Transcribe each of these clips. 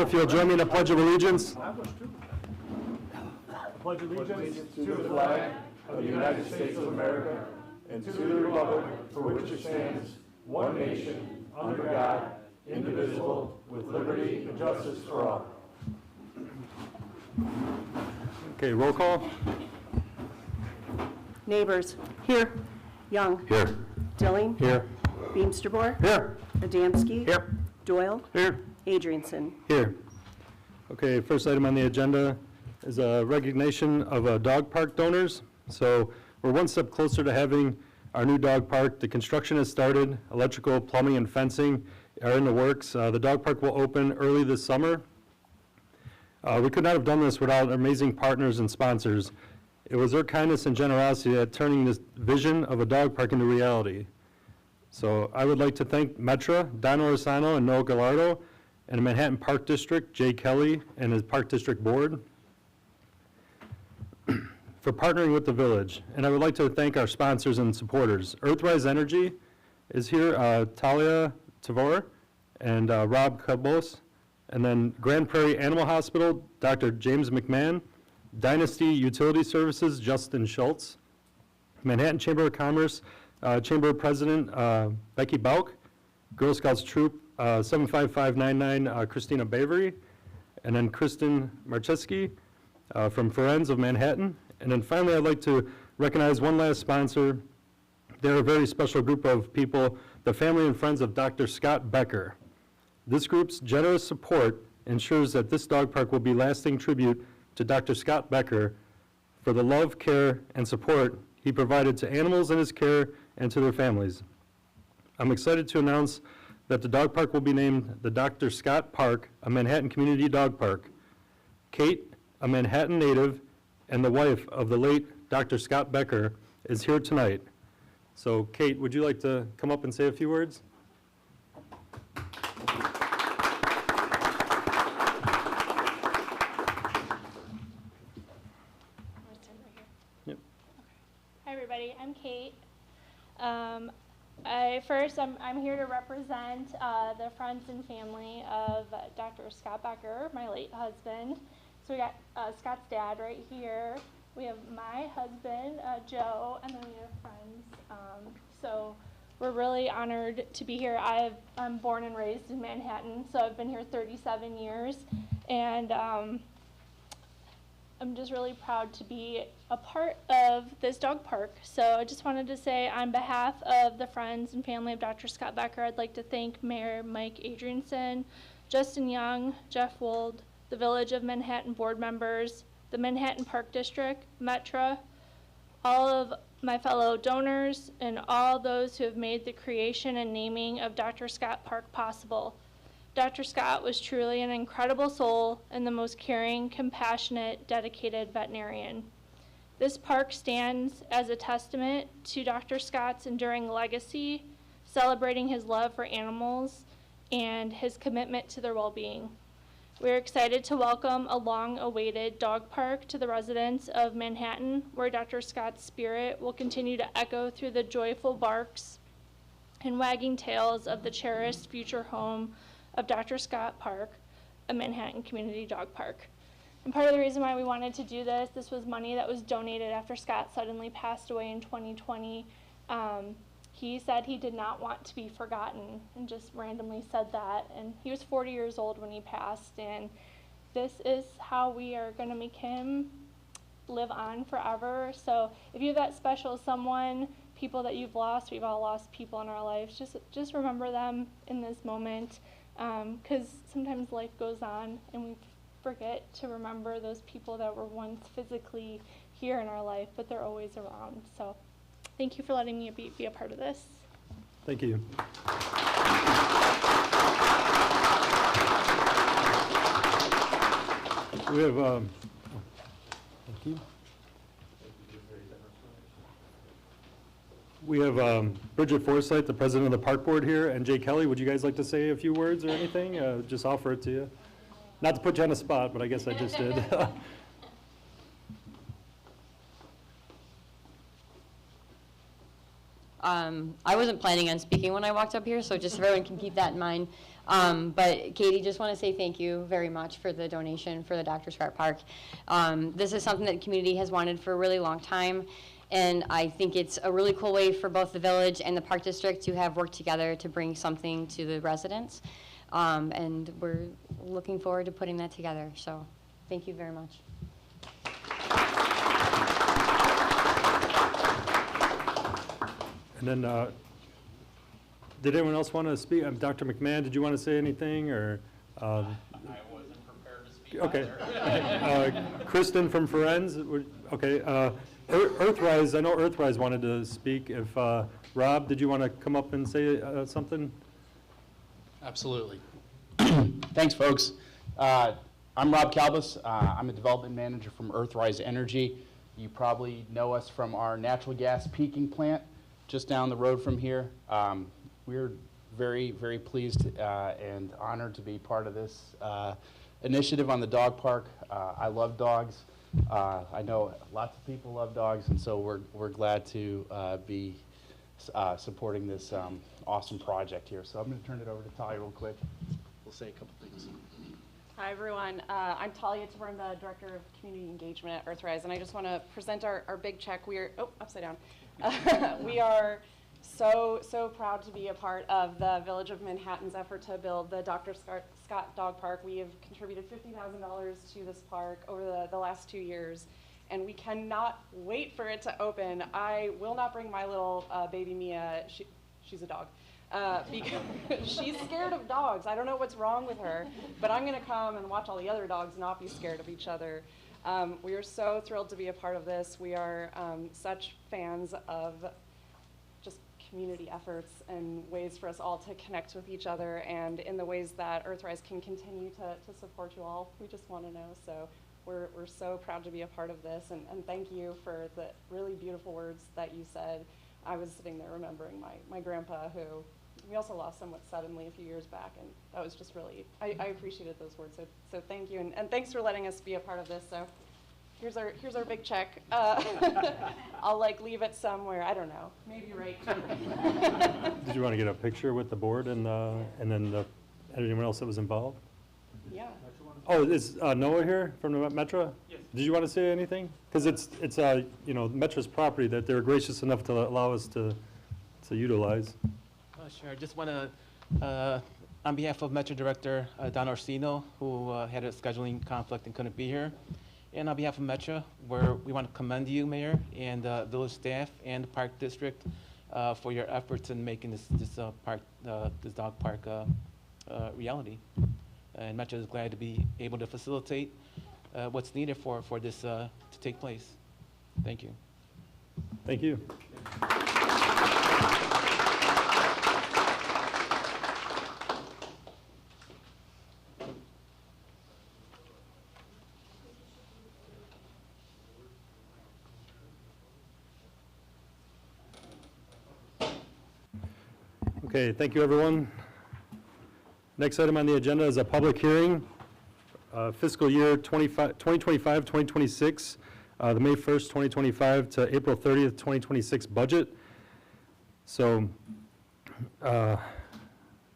if you'll join me in a pledge of allegiance. I pledge allegiance to the flag of the United States of America and to the republic for which it stands, one nation, under God, indivisible, with liberty and justice for all. Okay, roll call. Neighbors. Here. Young. Here. Dilling. Here. Beamsterboer. Here. Adamski. Here. Doyle. Here. Adrianson. Here. Okay, first item on the agenda is a recognition of dog park donors. So we're one step closer to having our new dog park. The construction has started. Electrical, plumbing, and fencing are in the works. The dog park will open early this summer. We could not have done this without amazing partners and sponsors. It was their kindness and generosity at turning this vision of a dog park into reality. So I would like to thank Metra, Don Orsano, and Noel Gallardo, and the Manhattan Park District, Jay Kelly, and his Park District Board for partnering with the village. And I would like to thank our sponsors and supporters. Earthrise Energy is here, Talia Tavor and Rob Cabos. And then Grand Prairie Animal Hospital, Dr. James McMahon. Dynasty Utility Services, Justin Schultz. Manhattan Chamber of Commerce, Chamber President Becky Bauk. Girl Scouts Troop 75599, Christina Bavery. And then Kristen Marcheski from Friends of Manhattan. And then finally, I'd like to recognize one last sponsor. They're a very special group of people, the family and friends of Dr. Scott Becker. This group's generous support ensures that this dog park will be lasting tribute to Dr. Scott Becker for the love, care, and support he provided to animals in his care and to their families. I'm excited to announce that the dog park will be named the Dr. Scott Park, a Manhattan Community Dog Park. Kate, a Manhattan native and the wife of the late Dr. Scott Becker, is here tonight. So Kate, would you like to come up and say a few words? Hi everybody, I'm Kate. I'm here to represent the friends and family of Dr. Scott Becker, my late husband. So we got Scott's dad right here. We have my husband, Joe, and then we have friends. So we're really honored to be here. I'm born and raised in Manhattan, so I've been here 37 years. And I'm just really proud to be a part of this dog park. So I just wanted to say on behalf of the friends and family of Dr. Scott Becker, I'd like to thank Mayor Mike Adrianson, Justin Young, Jeff Wold, the Village of Manhattan board members, the Manhattan Park District, Metra, all of my fellow donors, and all those who have made the creation and naming of Dr. Scott Park possible. Dr. Scott was truly an incredible soul and the most caring, compassionate, dedicated veterinarian. This park stands as a testament to Dr. Scott's enduring legacy, celebrating his love for animals and his commitment to their well-being. We're excited to welcome a long-awaited dog park to the residents of Manhattan, where Dr. Scott's spirit will continue to echo through the joyful barks and wagging tails of the cherished future home of Dr. Scott Park, a Manhattan community dog park. And part of the reason why we wanted to do this was money that was donated after Scott suddenly passed away in 2020. He said he did not want to be forgotten and just randomly said that. And he was 40 years old when he passed, and this is how we are gonna make him live on forever. So if you have that special someone, people that you've lost, we've all lost people in our lives, just remember them in this moment. Because sometimes life goes on and we forget to remember those people that were once physically here in our life, but they're always around. So thank you for letting me be a part of this. Thank you. We have, thank you. We have Bridget Forsythe, the president of the park board here, and Jay Kelly. Would you guys like to say a few words or anything? Just offer it to you. Not to put you on the spot, but I guess I just did. I wasn't planning on speaking when I walked up here, so just so everyone can keep that in mind. But Katie, just want to say thank you very much for the donation for the Dr. Scott Park. This is something that the community has wanted for a really long time, and I think it's a really cool way for both the village and the Park District to have worked together to bring something to the residents. And we're looking forward to putting that together, so thank you very much. And then, did anyone else want to speak? Dr. McMahon, did you want to say anything, or? I wasn't prepared to speak Okay. either. Kristen from Ferenz, okay. Earthrise, I know Earthrise wanted to speak. If, Rob, did you want to come up and say something? Absolutely. Thanks, folks. I'm Rob Calbus. I'm a development manager from Earthrise Energy. You probably know us from our natural gas peaking plant just down the road from here. We're very, very pleased and honored to be part of this initiative on the dog park. I love dogs. I know lots of people love dogs, and so we're glad to be supporting this awesome project here. So I'm going to turn it over to Talia real quick. We'll say a couple things. Hi, everyone. I'm Talia Tabor. I'm the Director of Community Engagement at Earthrise, and I just want to present our big check. Upside down. We are so proud to be a part of the Village of Manhattan's effort to build the Dr. Scott Dog Park. We have contributed $50,000 to this park over the last 2 years, and we cannot wait for it to open. I will not bring my little baby Mia. She's a dog. Because she's scared of dogs. I don't know what's wrong with her, but I'm going to come and watch all the other dogs not be scared of each other. We are so thrilled to be a part of this. We are such fans of just community efforts and ways for us all to connect with each other, and in the ways that Earthrise can continue to support you all. We just want to know. So we're so proud to be a part of this, and thank you for the really beautiful words that you said. I was sitting there remembering my grandpa, who we also lost somewhat suddenly a few years back, and that was just really, I appreciated those words, so thank you, and thanks for letting us be a part of this. So here's our big check. I'll leave it somewhere, I don't know, maybe right here. Did you want to get a picture with the board and then anyone else that was involved? Yeah. Oh, is Noah here from the Metro? Yes. Did you want to say anything? Because it's Metro's property that they're gracious enough to allow us to utilize. Sure. I just want to, on behalf of Metro Director Don Orsino, who had a scheduling conflict and couldn't be here, and on behalf of Metro, we want to commend you, Mayor, and village staff and the Park District for your efforts in making this dog park reality. And Metro is glad to be able to facilitate what's needed for this to take place. Thank you. Thank you. Okay, thank you, everyone. Next item on the agenda is a public hearing, fiscal year 2025-2026, the May 1st, 2025 to April 30th, 2026 budget. So I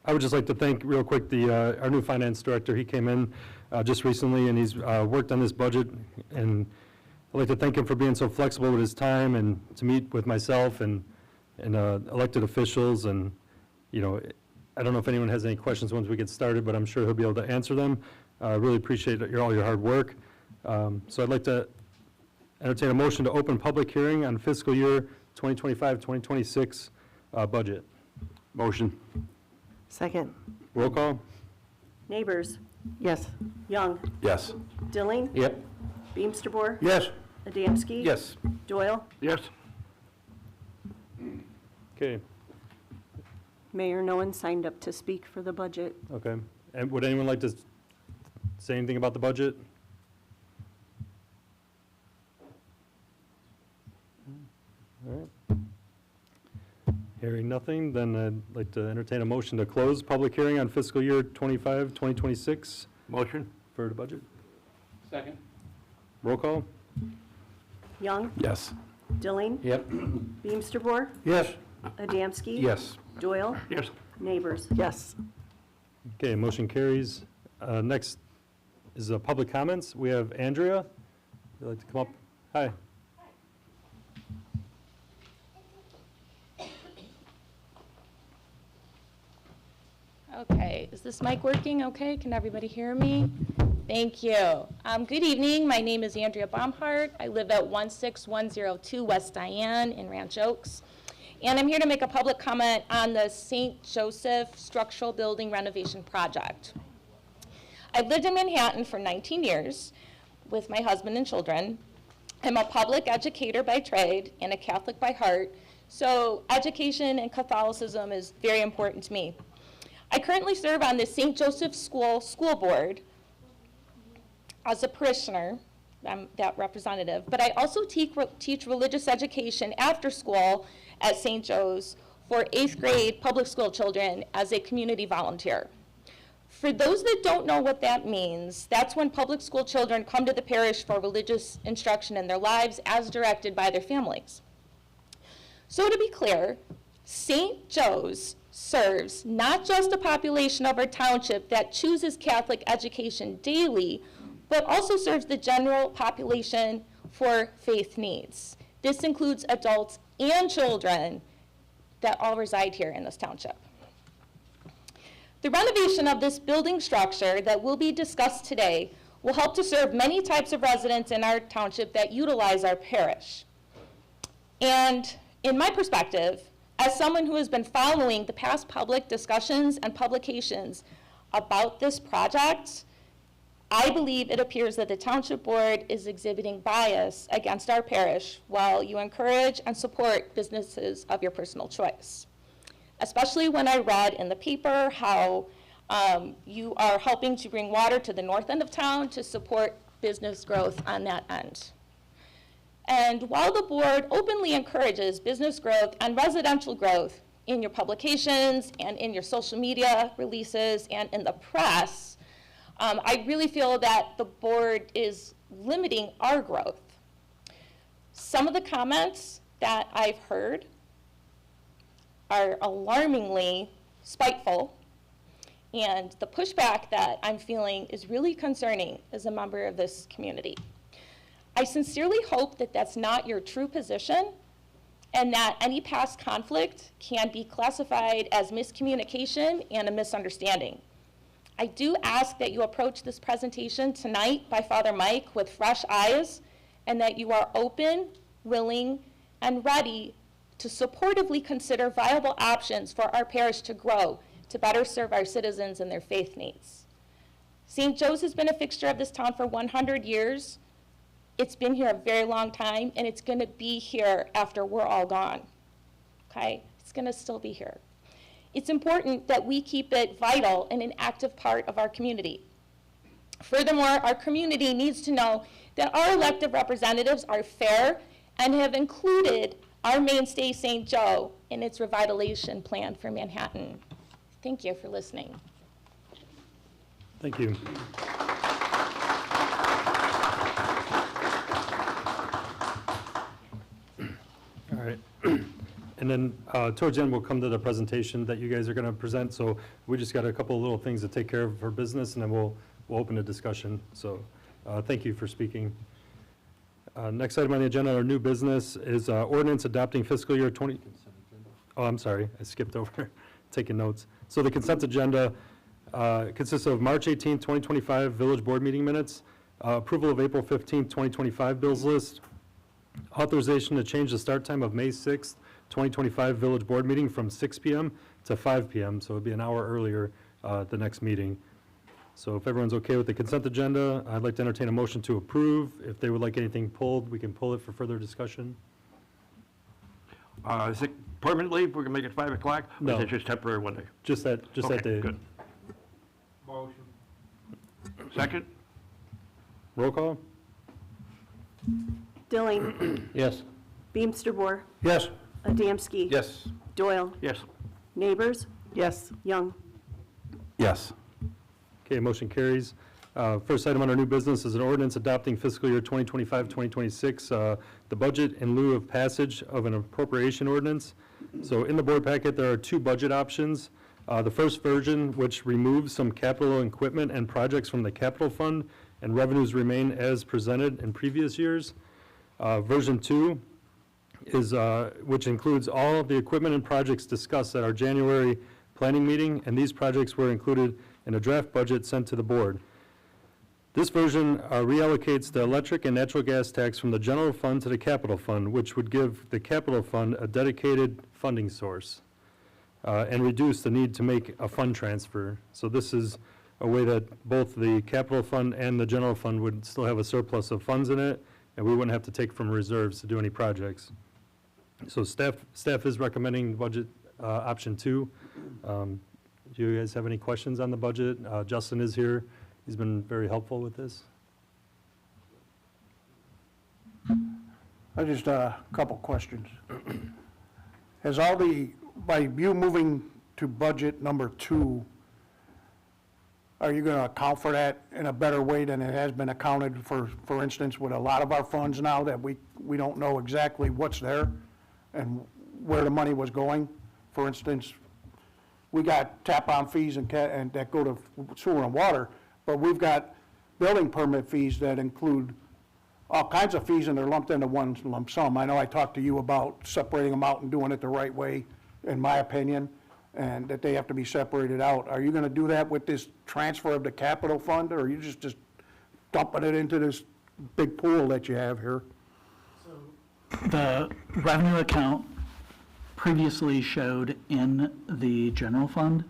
would just like to thank real quick our new finance director. He came in just recently, and he's worked on this budget, and I'd like to thank him for being so flexible with his time and to meet with myself and elected officials. And I don't know if anyone has any questions once we get started, but I'm sure he'll be able to answer them. I really appreciate all your hard work. So I'd like to entertain a motion to open public hearing on fiscal year 2025-2026 budget. Motion. Second. Roll call? Neighbors. Yes. Young. Yes. Dilling. Yep. Beamsterboer. Yes. Adamski. Yes. Doyle. Yes. Okay, Mayor, no one signed up to speak for the budget. okay. And would anyone like to say anything about the budget? All right. Hearing nothing, then I'd like to entertain a motion to close public hearing on fiscal year 2026 Motion? for the budget. Second. Roll call? Young. Yes. Dilling. Yep. Beamsterboer. Yes. Adamski. Yes. Doyle. Yes. Neighbors. Yes. Okay, motion carries. Next is public comments. We have Andrea. Would you like to come up? Hi. Okay, is this mic working okay? Can everybody hear me? Thank you. Good evening, my name is Andrea Baumhart. I live at 16102 West Diane in Ranch Oaks. And I'm here to make a public comment on the St. Joseph Structural Building Renovation Project. I've lived in Manhattan for 19 years with my husband and children. I'm a public educator by trade and a Catholic by heart, so education and Catholicism is very important to me. I currently serve on the St. Joseph School Board as a parishioner, I'm that representative, but I also teach religious education after school at St. Joe's for 8th grade public school children as a community volunteer. For those that don't know what that means, that's when public school children come to the parish for religious instruction in their lives as directed by their families. So to be clear, St. Joe's serves not just a population of our township that chooses Catholic education daily, but also serves the general population for faith needs. This includes adults and children that all reside here in this township. The renovation of this building structure that will be discussed today will help to serve many types of residents in our township that utilize our parish. And in my perspective, as someone who has been following the past public discussions and publications about this project, I believe it appears that the Township Board is exhibiting bias against our parish while you encourage and support businesses of your personal choice. Especially when I read in the paper how you are helping to bring water to the north end of town to support business growth on that end. And while the board openly encourages business growth and residential growth in your publications and in your social media releases and in the press, I really feel that the board is limiting our growth. Some of the comments that I've heard are alarmingly spiteful, and the pushback that I'm feeling is really concerning as a member of this community. I sincerely hope that that's not your true position and that any past conflict can be classified as miscommunication and a misunderstanding. I do ask that you approach this presentation tonight by Father Mike with fresh eyes and that you are open, willing, and ready to supportively consider viable options for our parish to grow, to better serve our citizens and their faith needs. St. Joe's has been a fixture of this town for 100 years. It's been here a very long time, and it's gonna be here after we're all gone, okay? It's gonna still be here. It's important that we keep it vital and an active part of our community. Furthermore, our community needs to know that our elected representatives are fair and have included our mainstay St. Joe in its revitalization plan for Manhattan. Thank you for listening. Thank you. All right. And then towards the end, we'll come to the presentation that you guys are going to present. So we just got a couple of little things to take care of for business, and then we'll open a discussion. So thank you for speaking. Next item on the agenda, our new business is ordinance adopting fiscal year 20. Oh, I'm sorry, I skipped over taking notes. So the consent agenda consists of March 18, 2025 village board meeting minutes, approval of April 15, 2025 bills list, authorization to change the start time of May 6th, 2025 village board meeting from 6 p.m. to 5 p.m. So it'll be an hour earlier the next meeting. So if everyone's okay with the consent agenda, I'd like to entertain a motion to approve. If they would like anything pulled, we can pull it for further discussion. Is it permanently, we're gonna make it 5 o'clock? No. Or is it just temporary one day? Just that day. Good. Motion. Second? Roll call? Dilling, Yes. Beamster Bohr, Yes. Adamski. Yes. Doyle, Yes. Neighbors, Yes. Young. Yes. Okay, motion carries. First item on our new business is an ordinance adopting fiscal year 2025-2026, the budget in lieu of passage of an appropriation ordinance. So in the board packet, there are two budget options. The first version, which removes some capital equipment and projects from the capital fund, and revenues remain as presented in previous years. Version 2 is, which includes all of the equipment and projects discussed at our January planning meeting, and these projects were included in a draft budget sent to the board. This version reallocates the electric and natural gas tax from the general fund to the capital fund, which would give the capital fund a dedicated funding source and reduce the need to make a fund transfer. So this is a way that both the capital fund and the general fund would still have a surplus of funds in it, and we wouldn't have to take from reserves to do any projects. So staff is recommending budget option 2. Do you guys have any questions on the budget? Justin is here. He's been very helpful with this. I just, a couple questions. Has all the, by you moving to budget number 2, are you gonna account for that in a better way than it has been accounted for instance, with a lot of our funds now that we don't know exactly what's there and where the money was going? For instance, we got tap-on fees and that go to sewer and water, but we've got building permit fees that include all kinds of fees, and they're lumped into one lump sum. I know I talked to you about separating them out and doing it the right way, in my opinion, and that they have to be separated out. Are you gonna do that with this transfer of the capital fund, or are you just dumping it into this big pool that you have here? The revenue account previously showed in the general fund.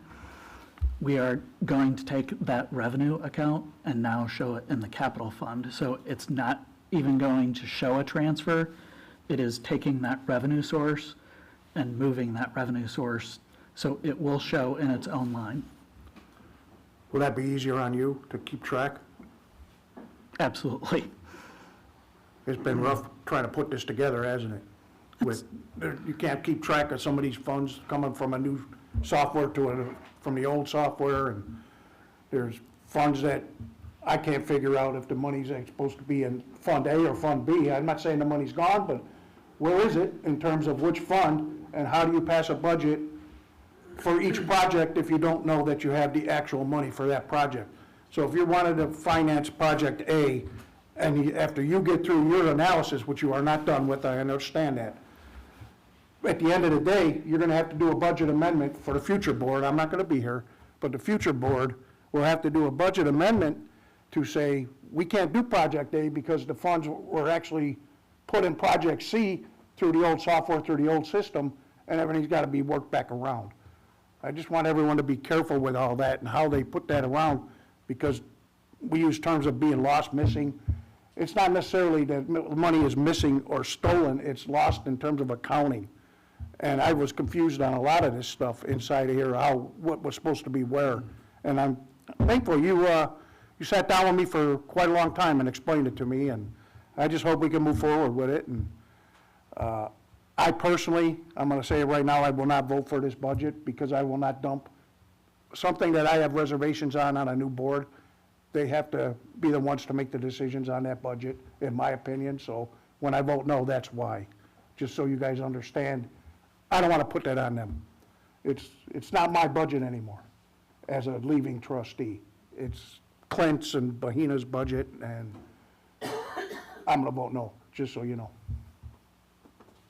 We are going to take that revenue account and now show it in the capital fund. So it's not even going to show a transfer. It is taking that revenue source and moving that revenue source, so it will show in its own line. Will that be easier on you to keep track? Absolutely. It's been rough trying to put this together, hasn't it? You can't keep track of some of these funds coming from a new software from the old software, and there's funds that I can't figure out if the money's supposed to be in Fund A or Fund B. I'm not saying the money's gone, but where is it in terms of which fund, and how do you pass a budget for each project if you don't know that you have the actual money for that project? So if you wanted to finance project A, and after you get through your analysis, which you are not done with, I understand that, at the end of the day, you're gonna have to do a budget amendment for the future board. I'm not gonna be here, but the future board will have to do a budget amendment to say, we can't do project A because the funds were actually put in project C through the old software, through the old system, and everything's gotta be worked back around. I just want everyone to be careful with all that and how they put that around, because we use terms of being lost, missing. It's not necessarily that money is missing or stolen, it's lost in terms of accounting. And I was confused on a lot of this stuff inside of here, what was supposed to be where. And I'm thankful you sat down with me for quite a long time and explained it to me, and I just hope we can move forward with it. And I personally, I'm gonna say it right now, I will not vote for this budget, because I will not dump something that I have reservations on a new board. They have to be the ones to make the decisions on that budget, in my opinion. So when I vote no, that's why. Just so you guys understand, I don't want to put that on them. It's not my budget anymore as a leaving trustee. It's Clint's and Bahina's budget, and I'm going to vote no, just so you know.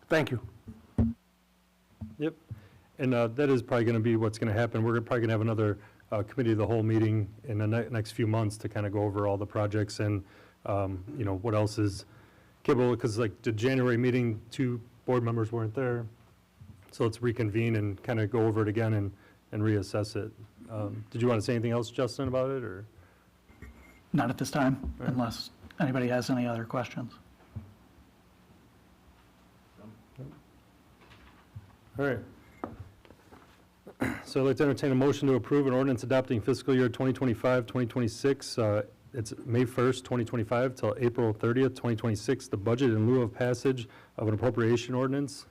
Thank you. Yep. And that is probably going to be what's going to happen. We're probably going to have another committee of the whole meeting in the next few months to kind of go over all the projects and, you know, what else is capable, because like the January meeting, 2 board members weren't there. So let's reconvene and kind of go over it again and reassess it. Did you want to say anything else, Justin, about it, or? Not at this time, unless anybody has any other questions. All right. So I'd like to entertain a motion to approve an ordinance adopting fiscal year 2025, 2026. It's May 1st, 2025 till April 30th, 2026, the budget in lieu of passage of an appropriation ordinance.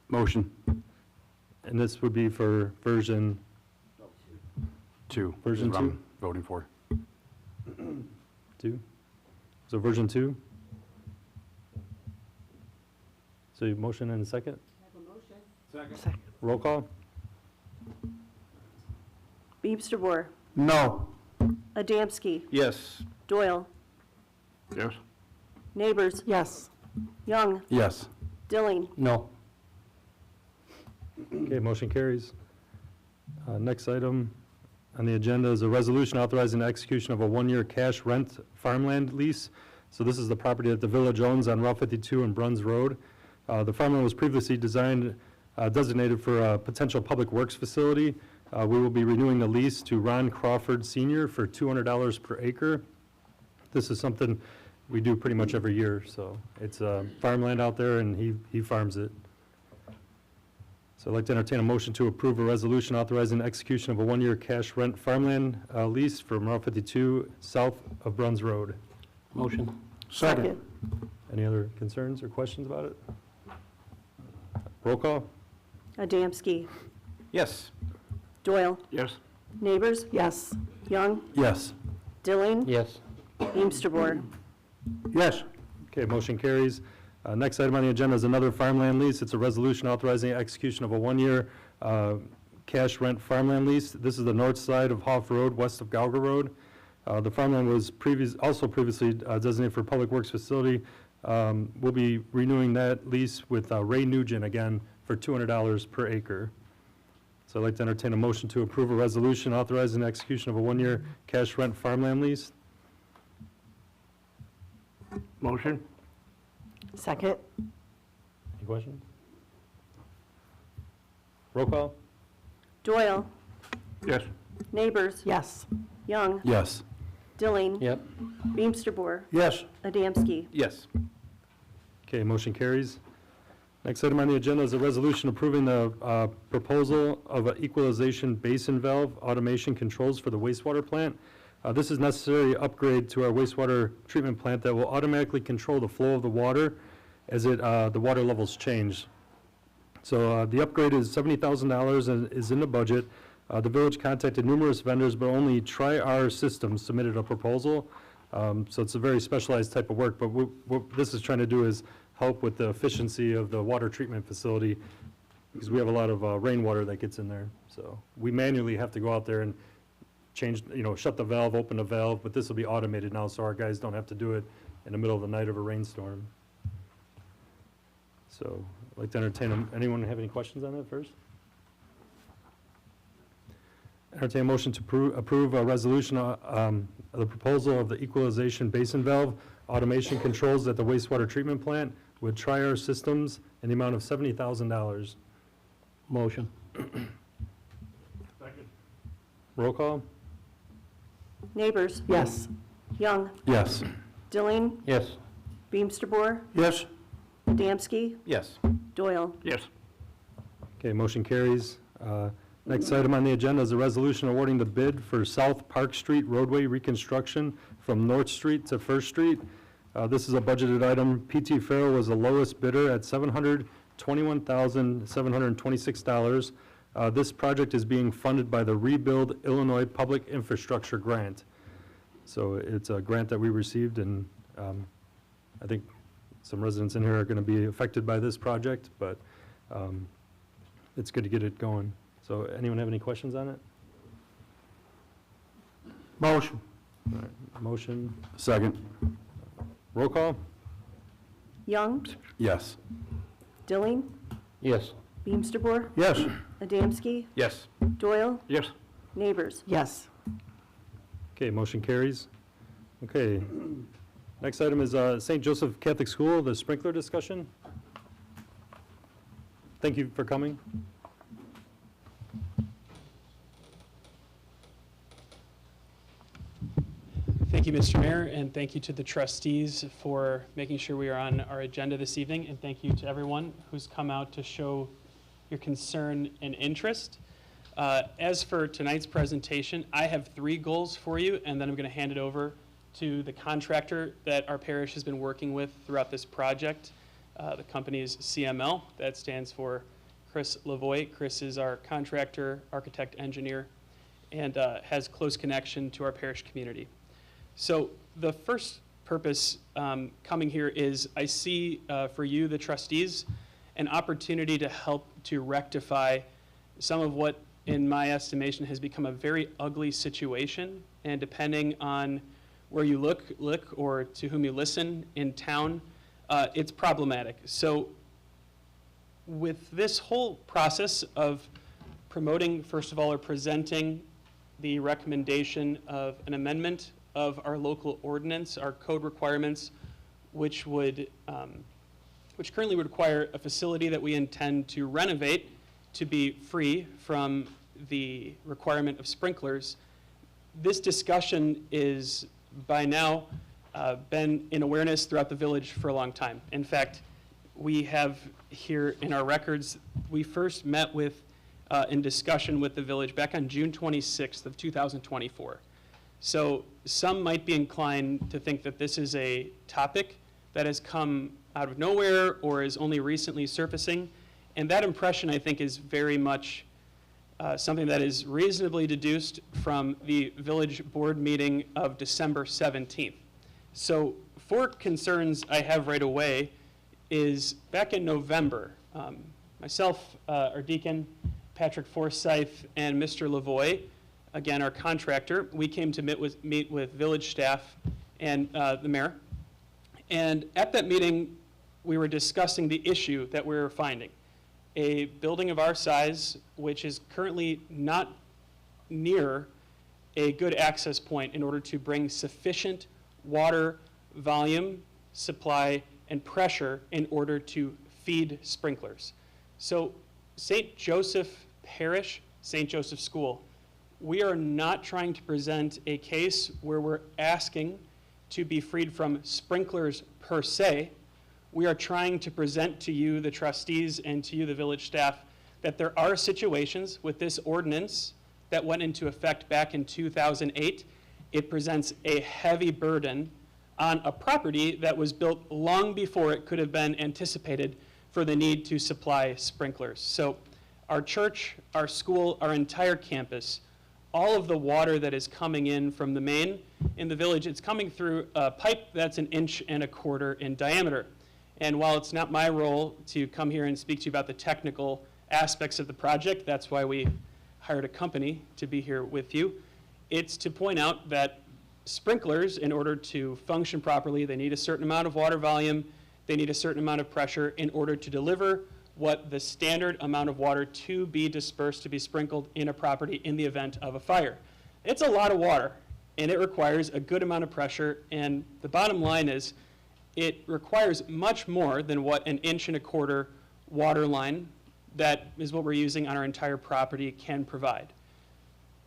Motion. And this would be for version 2. Version is what 2? I'm voting for. 2. So version 2. So you motion and a second? Second. Roll call? Beamster, No. Adamski, Yes. Doyle, Yes. Neighbors, Yes. Young, Yes. Dilling, No. Okay, motion carries. Next item on the agenda is a resolution authorizing the execution of a one-year cash rent farmland lease. So this is the property that the village owns on Route 52 and Bruns Road. The farmland was previously designated for a potential public works facility. We will be renewing the lease to Ron Crawford Sr. for $200 per acre. This is something we do pretty much every year, so it's farmland out there, and he farms it. So I'd like to entertain a motion to approve a resolution authorizing the execution of a one-year cash rent farmland lease from Route 52 south of Bruns Road. Motion. Second. Any other concerns or questions about it? Roll call? Adamski, Yes. Doyle, Yes. Neighbors, Yes. Young, Yes. Dilling, Yes. Beamster, Yes. Okay, motion carries. Next item on the agenda is another farmland lease. It's a resolution authorizing the execution of a one-year cash rent farmland lease. This is the north side of Hoff Road, west of Gauger Road. The farmland was also previously designated for public works facility. We'll be renewing that lease with Ray Nugent again for $200 per acre. So I'd like to entertain a motion to approve a resolution authorizing the execution of a one-year cash rent farmland lease. Motion. Second. Any questions? Roll call? Doyle, Yes. Neighbors, Yes. Young, Yes. Dilling, Yep. Beamster, Yes. Adamski, Yes. Okay, motion carries. Next item on the agenda is a resolution approving the proposal of an equalization basin valve automation controls for the wastewater plant. This is necessary upgrade to our wastewater treatment plant that will automatically control the flow of the water as the water levels change. So the upgrade is $70,000 and is in the budget. The village contacted numerous vendors, but only Tri-R Systems submitted a proposal. So it's a very specialized type of work, but what this is trying to do is help with the efficiency of the water treatment facility, because we have a lot of rainwater that gets in there. So we manually have to go out there and change, shut the valve, open the valve, but this will be automated now, so our guys don't have to do it in the middle of the night of a rainstorm. So I'd like to entertain, anyone have any questions on that first? Entertain a motion to approve a resolution of the proposal of the equalization basin valve automation controls at the wastewater treatment plant with Tri-R Systems in the amount of $70,000. Motion. Roll call? Neighbors, Yes. Young, Yes. Dilling, Yes. Beamster, Yes. Adamski, Yes. Doyle, Yes. Okay, motion carries. Next item on the agenda is a resolution awarding the bid for South Park Street roadway reconstruction from North Street to First Street. This is a budgeted item. PT Farrell was the lowest bidder at $721,726. This project is being funded by the Rebuild Illinois Public Infrastructure Grant. So it's a grant that we received, and I think some residents in here are going to be affected by this project, but it's good to get it going. So anyone have any questions on it? Motion. All right, motion. Second. Roll call? Young, Yes. Dilling, Yes. Beamster, Yes. Adamski, Yes. Doyle, Yes. Neighbors, Yes. Okay, motion carries. Okay. Next item is St. Joseph Catholic School, the sprinkler discussion. Thank you for coming. Thank you, Mr. Mayor, and thank you to the trustees for making sure we are on our agenda this evening, and thank you to everyone who's come out to show your concern and interest. As for tonight's presentation, I have 3 goals for you, and then I'm going to hand it over to the contractor that our parish has been working with throughout this project. The company is CML. That stands for Chris Lavoie. Chris is our contractor, architect, engineer, and has close connection to our parish community. So the first purpose coming here is I see for you, the trustees, an opportunity to help to rectify some of what in my estimation, has become a very ugly situation. And depending on where you look or to whom you listen in town, it's problematic. So with this whole process of promoting, first of all, or presenting the recommendation of an amendment of our local ordinance, our code requirements, which currently would require a facility that we intend to renovate to be free from the requirement of sprinklers. This discussion is by now been in awareness throughout the village for a long time. In fact, we have here in our records, we first met with in discussion with the village back on June 26th of 2024. So some might be inclined to think that this is a topic that has come out of nowhere or is only recently surfacing. And that impression, I think, is very much something that is reasonably deduced from the village board meeting of December 17th. So 4 concerns I have right away is back in November, myself, our deacon, Patrick Forsyth, and Mr. Lavoie, again, our contractor, we came to meet with village staff and the mayor. And at that meeting, we were discussing the issue that we were finding. A building of our size, which is currently not near a good access point in order to bring sufficient water volume, supply, and pressure in order to feed sprinklers. So St. Joseph Parish, St. Joseph School, we are not trying to present a case where we're asking to be freed from sprinklers per se. We are trying to present to you, the trustees, and to you, the village staff, that there are situations with this ordinance that went into effect back in 2008. It presents a heavy burden on a property that was built long before it could have been anticipated for the need to supply sprinklers. So our church, our school, our entire campus, all of the water that is coming in from the main in the village, it's coming through a pipe that's 1.25 inches in diameter. And while it's not my role to come here and speak to you about the technical aspects of the project, that's why we hired a company to be here with you, it's to point out that sprinklers, in order to function properly, they need a certain amount of water volume, they need a certain amount of pressure in order to deliver what the standard amount of water to be dispersed, to be sprinkled in a property in the event of a fire. It's a lot of water, and it requires a good amount of pressure, and the bottom line is it requires much more than what 1.25 inch water line, that is what we're using on our entire property, can provide.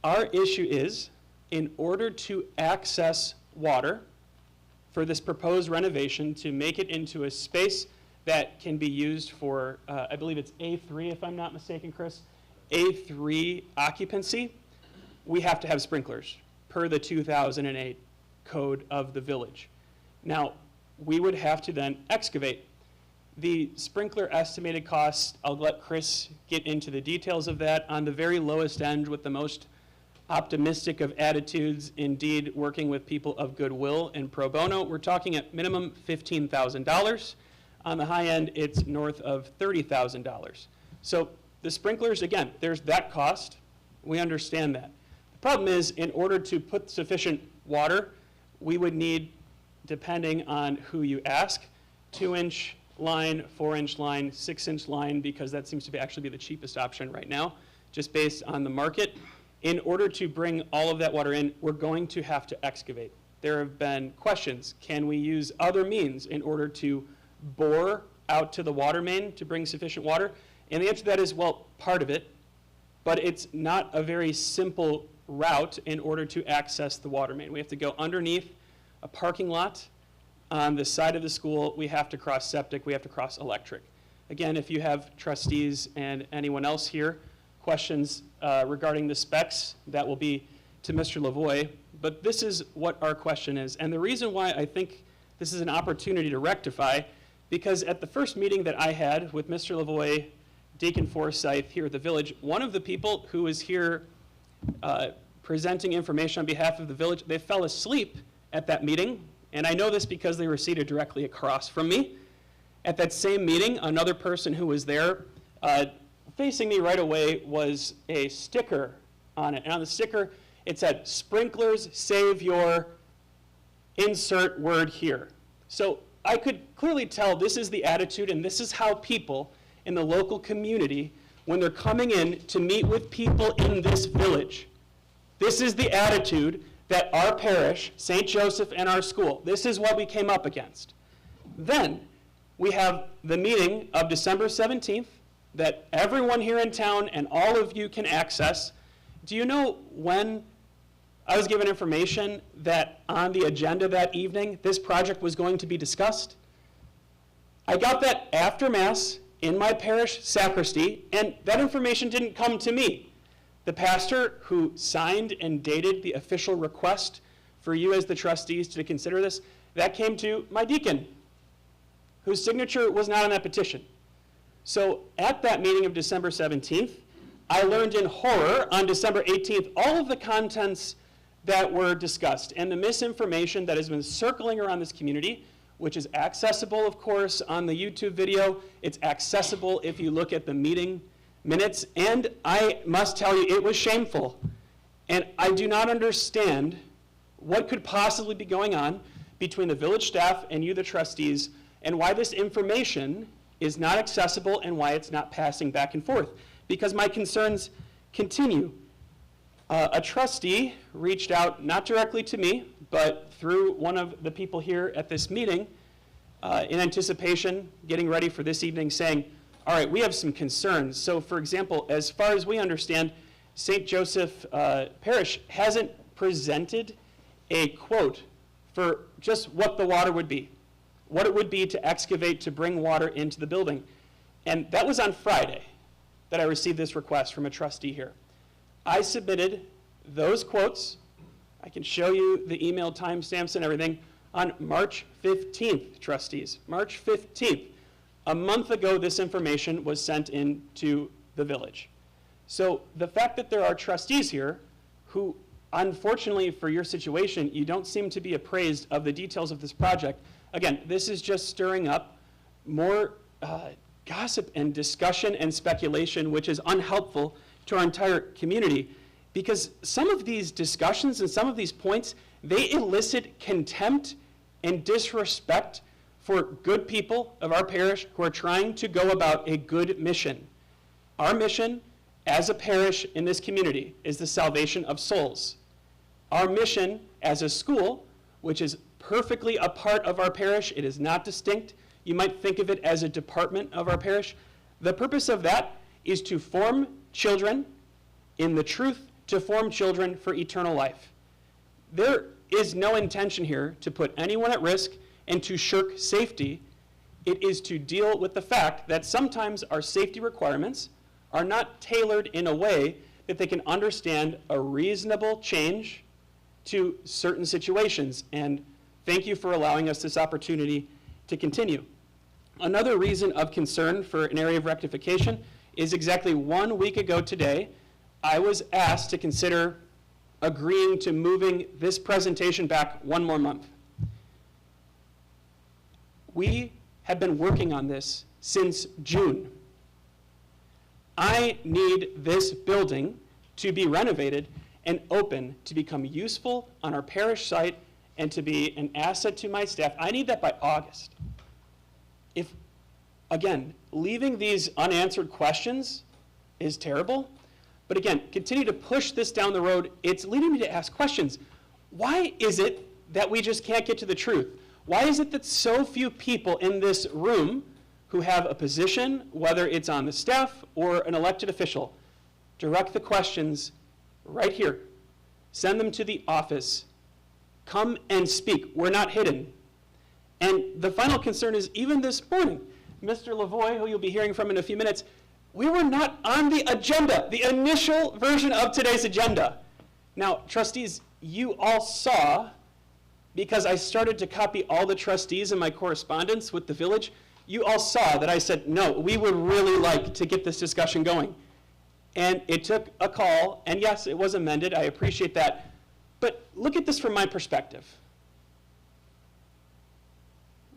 Our issue is, in order to access water for this proposed renovation, to make it into a space that can be used for, I believe it's A3, if I'm not mistaken, Chris, A3 occupancy, we have to have sprinklers per the 2008 code of the village. Now, we would have to then excavate. The sprinkler estimated cost, I'll let Chris get into the details of that. On the very lowest end, with the most optimistic of attitudes, indeed working with people of goodwill and pro bono, we're talking at minimum $15,000. On the high end, it's north of $30,000. So the sprinklers, again, there's that cost. We understand that. The problem is, in order to put sufficient water, we would need, depending on who you ask, 2-inch line, 4-inch line, 6-inch line, because that seems to be actually be the cheapest option right now, just based on the market. In order to bring all of that water in, we're going to have to excavate. There have been questions. Can we use other means in order to bore out to the water main to bring sufficient water? And the answer to that is, well, part of it, but it's not a very simple route in order to access the water main. We have to go underneath a parking lot on the side of the school. We have to cross septic, we have to cross electric. Again, if you have trustees and anyone else here, questions regarding the specs, that will be to Mr. Lavoie, but this is what our question is. And the reason why I think this is an opportunity to rectify, because at the first meeting that I had with Mr. Lavoie, Deacon Forsyth here at the village, one of the people who was here presenting information on behalf of the village, they fell asleep at that meeting, and I know this because they were seated directly across from me. At that same meeting, another person who was there facing me right away was a sticker on it. And on the sticker, it said, "Sprinklers save your," insert word here. So I could clearly tell this is the attitude, and this is how people in the local community, when they're coming in to meet with people in this village, this is the attitude that our parish, St. Joseph, and our school, this is what we came up against. Then we have the meeting of December 17th that everyone here in town and all of you can access. Do you know when I was given information that on the agenda that evening, this project was going to be discussed? I got that after Mass in my parish sacristy, and that information didn't come to me. The pastor who signed and dated the official request for you as the trustees to consider this, that came to my deacon, whose signature was not on that petition. So at that meeting of December 17th, I learned in horror on December 18th all of the contents that were discussed and the misinformation that has been circling around this community, which is accessible, of course, on the YouTube video. It's accessible if you look at the meeting minutes, and I must tell you, it was shameful. And I do not understand what could possibly be going on between the village staff and you, the trustees, and why this information is not accessible and why it's not passing back and forth. Because my concerns continue. A trustee reached out, not directly to me, but through one of the people here at this meeting, in anticipation, getting ready for this evening, saying, all right, we have some concerns. So for example, as far as we understand, St. Joseph Parish hasn't presented a quote for just what the water would be, what it would be to excavate to bring water into the building. And that was on Friday that I received this request from a trustee here. I submitted those quotes, I can show you the email timestamps and everything, on March 15th, trustees, March 15th. A month ago, this information was sent in to the village. So the fact that there are trustees here who, unfortunately for your situation, you don't seem to be appraised of the details of this project, again, this is just stirring up more gossip and discussion and speculation, which is unhelpful to our entire community. Because some of these discussions and some of these points, they elicit contempt and disrespect for good people of our parish who are trying to go about a good mission. Our mission as a parish in this community is the salvation of souls. Our mission as a school, which is perfectly a part of our parish, it is not distinct. You might think of it as a department of our parish. The purpose of that is to form children in the truth, to form children for eternal life. There is no intention here to put anyone at risk and to shirk safety. It is to deal with the fact that sometimes our safety requirements are not tailored in a way that they can understand a reasonable change to certain situations. And thank you for allowing us this opportunity to continue. Another reason of concern for an area of rectification is exactly 1 week ago today, I was asked to consider agreeing to moving this presentation back 1 more month. We have been working on this since June. I need this building to be renovated and open to become useful on our parish site and to be an asset to my staff. I need that by August. If, again, leaving these unanswered questions is terrible, but again, continue to push this down the road, it's leading me to ask questions. Why is it that we just can't get to the truth? Why is it that so few people in this room who have a position, whether it's on the staff or an elected official, direct the questions right here, send them to the office, come and speak, we're not hidden. And the final concern is even this morning, Mr. Lavoie, who you'll be hearing from in a few minutes, we were not on the agenda, the initial version of today's agenda. Now, trustees, you all saw, because I started to copy all the trustees in my correspondence with the village, you all saw that I said, no, we would really like to get this discussion going. And it took a call, and yes, it was amended, I appreciate that. But look at this from my perspective.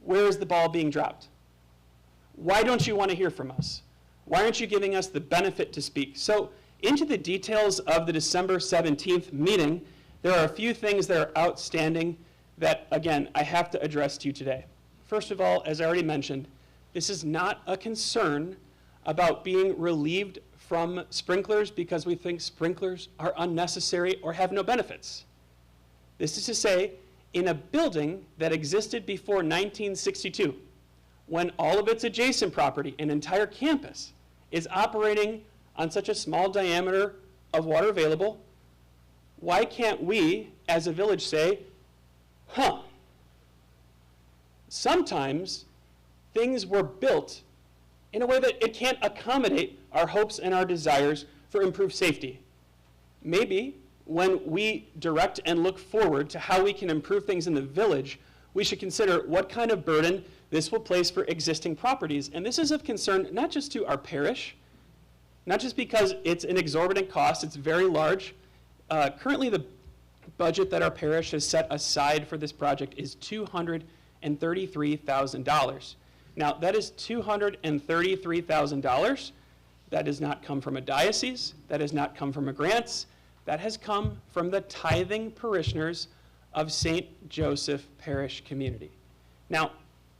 Where is the ball being dropped? Why don't you want to hear from us? Why aren't you giving us the benefit to speak? So into the details of the December 17th meeting, there are a few things that are outstanding that, again, I have to address to you today. First of all, as I already mentioned, this is not a concern about being relieved from sprinklers because we think sprinklers are unnecessary or have no benefits. This is to say, in a building that existed before 1962, when all of its adjacent property, an entire campus, is operating on such a small diameter of water available, why can't we, as a village, say, sometimes things were built in a way that it can't accommodate our hopes and our desires for improved safety. Maybe when we direct and look forward to how we can improve things in the village, we should consider what kind of burden this will place for existing properties. And this is of concern not just to our parish, not just because it's an exorbitant cost, it's very large. Currently, the budget that our parish has set aside for this project is $233,000. Now, that is $233,000. That does not come from a diocese. That does not come from a grants. That has come from the tithing parishioners of St. Joseph Parish Community. Now,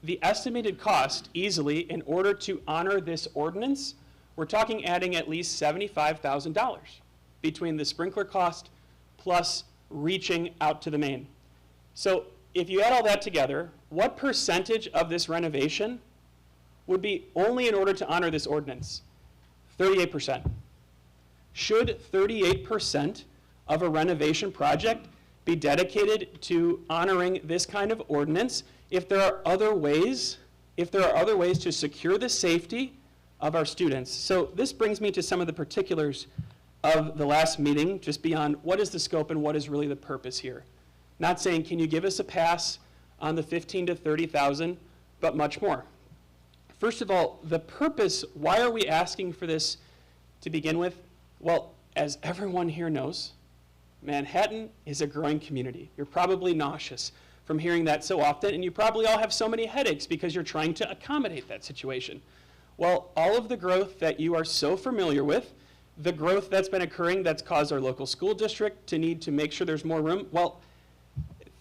the estimated cost easily in order to honor this ordinance, we're talking adding at least $75,000 between the sprinkler cost plus reaching out to the main. So if you add all that together, what percentage of this renovation would be only in order to honor this ordinance? 38%. Should 38% of a renovation project be dedicated to honoring this kind of ordinance if there are other ways to secure the safety of our students? So this brings me to some of the particulars of the last meeting, just beyond what is the scope and what is really the purpose here. Not saying, can you give us a pass on the 15 to 30,000, but much more. First of all, the purpose, why are we asking for this to begin with? Well, as everyone here knows, Manhattan is a growing community. You're probably nauseous from hearing that so often, and you probably all have so many headaches because you're trying to accommodate that situation. Well, all of the growth that you are so familiar with, the growth that's been occurring that's caused our local school district to need to make sure there's more room, well,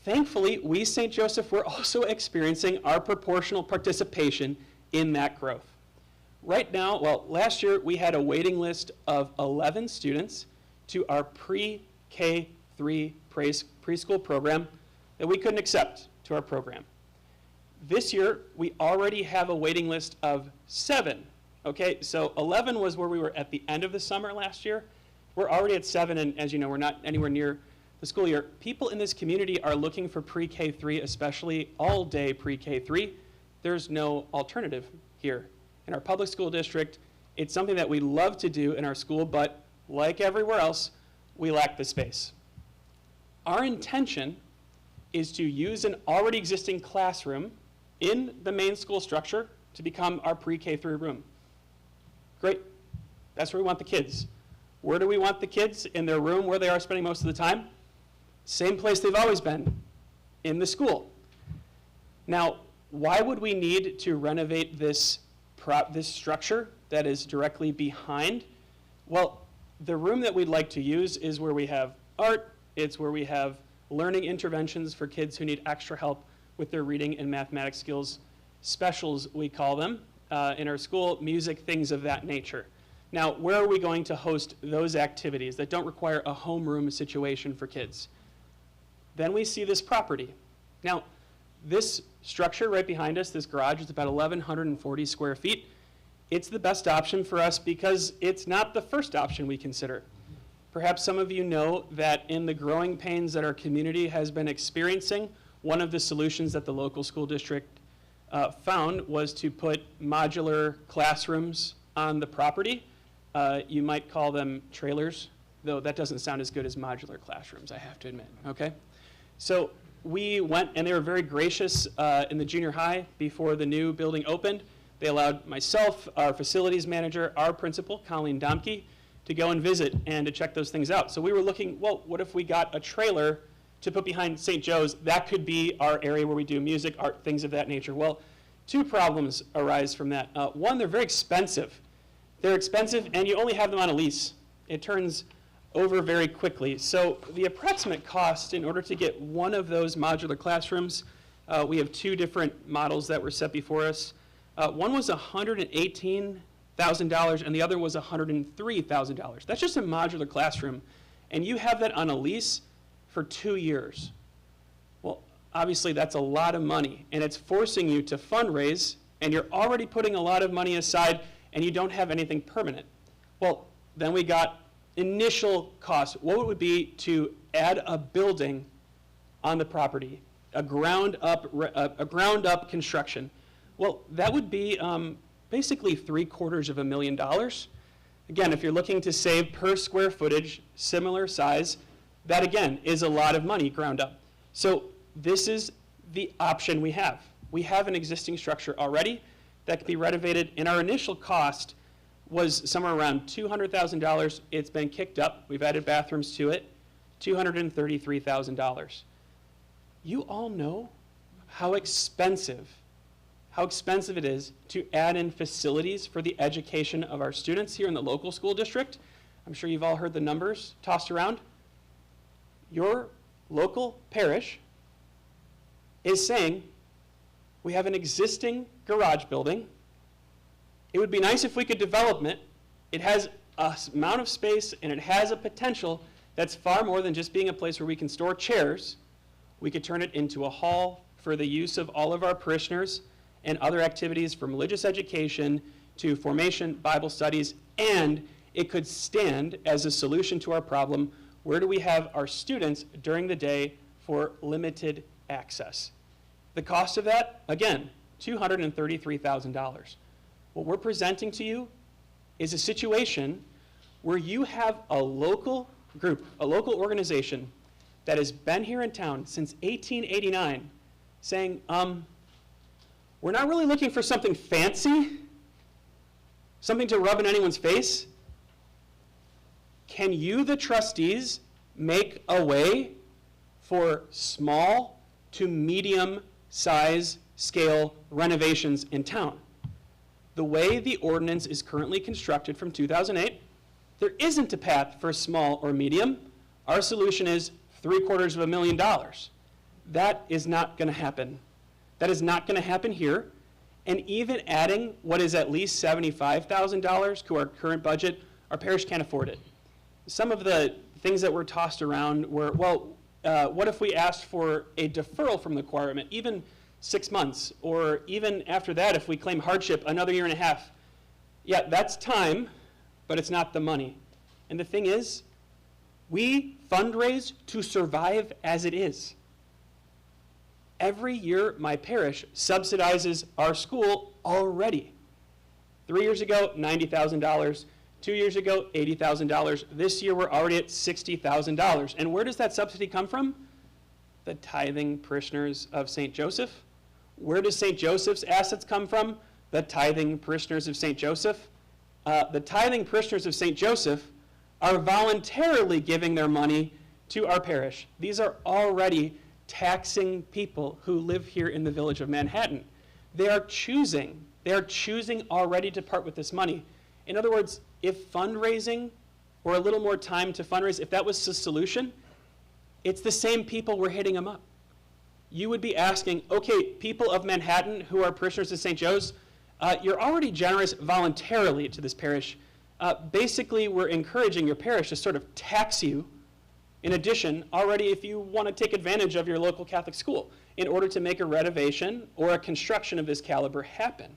thankfully, we, St. Joseph, we're also experiencing our proportional participation in that growth. Right now, well, last year we had a waiting list of 11 students to our pre-K3 preschool program that we couldn't accept to our program. This year, we already have a waiting list of 7. Okay, so 11 was where we were at the end of the summer last year. We're already at 7, and as you know, we're not anywhere near the school year. People in this community are looking for pre-K3, especially all-day pre-K3. There's no alternative here. In our public school district, it's something that we love to do in our school, but like everywhere else, we lack the space. Our intention is to use an already existing classroom in the main school structure to become our pre-K3 room. Great. That's where we want the kids. Where do we want the kids? In their room where they are spending most of the time? Same place they've always been, in the school. Now, why would we need to renovate this structure that is directly behind? Well, the room that we'd like to use is where we have art. It's where we have learning interventions for kids who need extra help with their reading and mathematics skills. Specials, we call them, in our school, music, things of that nature. Now, where are we going to host those activities that don't require a homeroom situation for kids? Then we see this property. Now, this structure right behind us, this garage, is about 1,140 square feet. It's the best option for us because it's not the first option we consider. Perhaps some of you know that in the growing pains that our community has been experiencing, one of the solutions that the local school district found was to put modular classrooms on the property. You might call them trailers, though that doesn't sound as good as modular classrooms, I have to admit, okay? So we went, and they were very gracious in the junior high before the new building opened. They allowed myself, our facilities manager, our principal, Colleen Domke, to go and visit and to check those things out. So we were looking, well, what if we got a trailer to put behind St. Joe's? That could be our area where we do music, art, things of that nature. Well, two problems arise from that. One, they're very expensive. they're expensive, and you only have them on a lease. It turns over very quickly. So the approximate cost in order to get one of those modular classrooms, we have two different models that were set before us. One was $118,000 and the other was $103,000. That's just a modular classroom. And you have that on a lease for 2 years. Well, obviously that's a lot of money, and it's forcing you to fundraise, and you're already putting a lot of money aside and you don't have anything permanent. Well, then we got initial cost. What would it be to add a building on the property, a ground up construction? Well, that would be basically $750,000. Again, if you're looking to save per square footage, similar size, that again is a lot of money ground up. So this is the option we have. We have an existing structure already that can be renovated, and our initial cost was somewhere around $200,000. It's been kicked up. We've added bathrooms to it, $233,000. You all know how expensive it is to add in facilities for the education of our students here in the local school district. I'm sure you've all heard the numbers tossed around. Your local parish is saying, we have an existing garage building. It would be nice if we could develop it. It has an amount of space and it has a potential that's far more than just being a place where we can store chairs. We could turn it into a hall for the use of all of our parishioners and other activities from religious education to formation, Bible studies, and it could stand as a solution to our problem. Where do we have our students during the day for limited access? The cost of that, again, $233,000. What we're presenting to you is a situation where you have a local group, a local organization that has been here in town since 1889 saying, we're not really looking for something fancy, something to rub in anyone's face. Can you, the trustees, make a way for small to medium size scale renovations in town? The way the ordinance is currently constructed from 2008, there isn't a path for small or medium. Our solution is $750,000. That is not going to happen. That is not going to happen here. And even adding what is at least $75,000 to our current budget, our parish can't afford it. Some of the things that were tossed around were, well, what if we asked for a deferral from the requirement, even 6 months, or even after that, if we claim hardship, another 1.5 years? Yeah, that's time, but it's not the money. And the thing is, we fundraise to survive as it is. Every year, my parish subsidizes our school already. 3 years ago, $90,000. 2 years ago, $80,000. This year, we're already at $60,000. And where does that subsidy come from? The tithing parishioners of St. Joseph. Where does St. Joseph's assets come from? The tithing parishioners of St. Joseph. The tithing parishioners of St. Joseph are voluntarily giving their money to our parish. These are already taxing people who live here in the village of Manhattan. They are choosing already to part with this money. In other words, if fundraising or a little more time to fundraise, if that was the solution, it's the same people we're hitting them up. You would be asking, okay, people of Manhattan who are parishioners of St. Joe's, you're already generous voluntarily to this parish. Basically, we're encouraging your parish to sort of tax you. In addition, already if you want to take advantage of your local Catholic school in order to make a renovation or a construction of this caliber happen.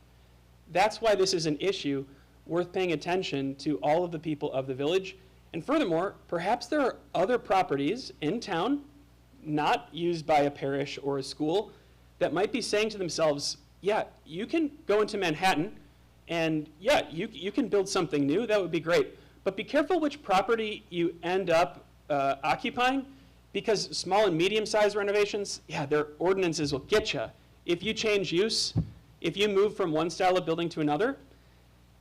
That's why this is an issue worth paying attention to all of the people of the village. And furthermore, perhaps there are other properties in town, not used by a parish or a school, that might be saying to themselves, yeah, you can go into Manhattan and yeah, you can build something new, that would be great. But be careful which property you end up occupying, because small and medium-sized renovations, yeah, their ordinances will get you. If you change use, if you move from one style of building to another,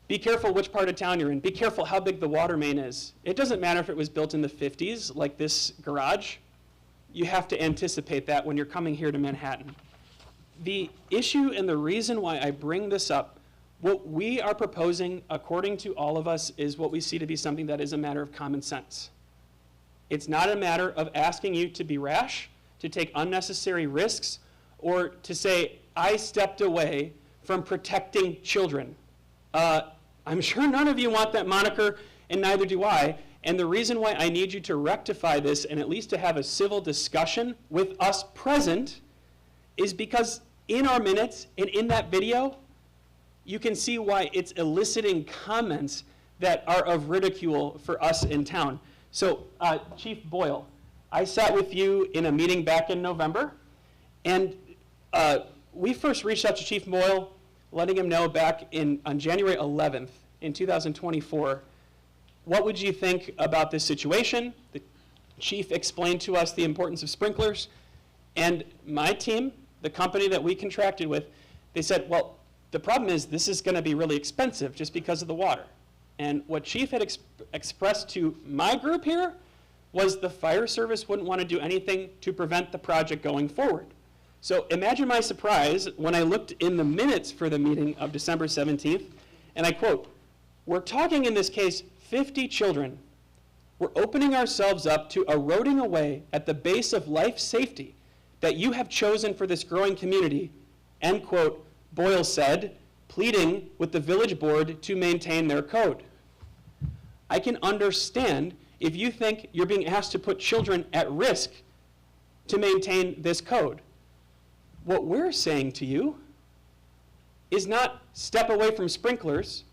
be careful which part of town you're in. Be careful how big the water main is. It doesn't matter if it was built in the 50s, like this garage. You have to anticipate that when you're coming here to Manhattan. The issue and the reason why I bring this up What we are proposing, according to all of us, is what we see to be something that is a matter of common sense. It's not a matter of asking you to be rash, to take unnecessary risks, or to say, I stepped away from protecting children. I'm sure none of you want that moniker, and neither do I. And the reason why I need you to rectify this, and at least to have a civil discussion with us present, is because in our minutes and in that video, you can see why it's eliciting comments that are of ridicule for us in town. So, Chief Boyle, I sat with you in a meeting back in November, and we first reached out to Chief Boyle, letting him know back on January 11th in 2024, what would you think about this situation? The chief explained to us the importance of sprinklers, and my team, the company that we contracted with, they said, well, the problem is this is going to be really expensive just because of the water. And what Chief had expressed to my group here was the fire service wouldn't want to do anything to prevent the project going forward. So imagine my surprise when I looked in the minutes for the meeting of December 17th, and I quote, we're talking in this case 50 children. We're opening ourselves up to eroding away at the base of life safety that you have chosen for this growing community, end quote, Boyle said, pleading with the village board to maintain their code. I can understand if you think you're being asked to put children at risk to maintain this code. What we're saying to you is not step away from sprinklers.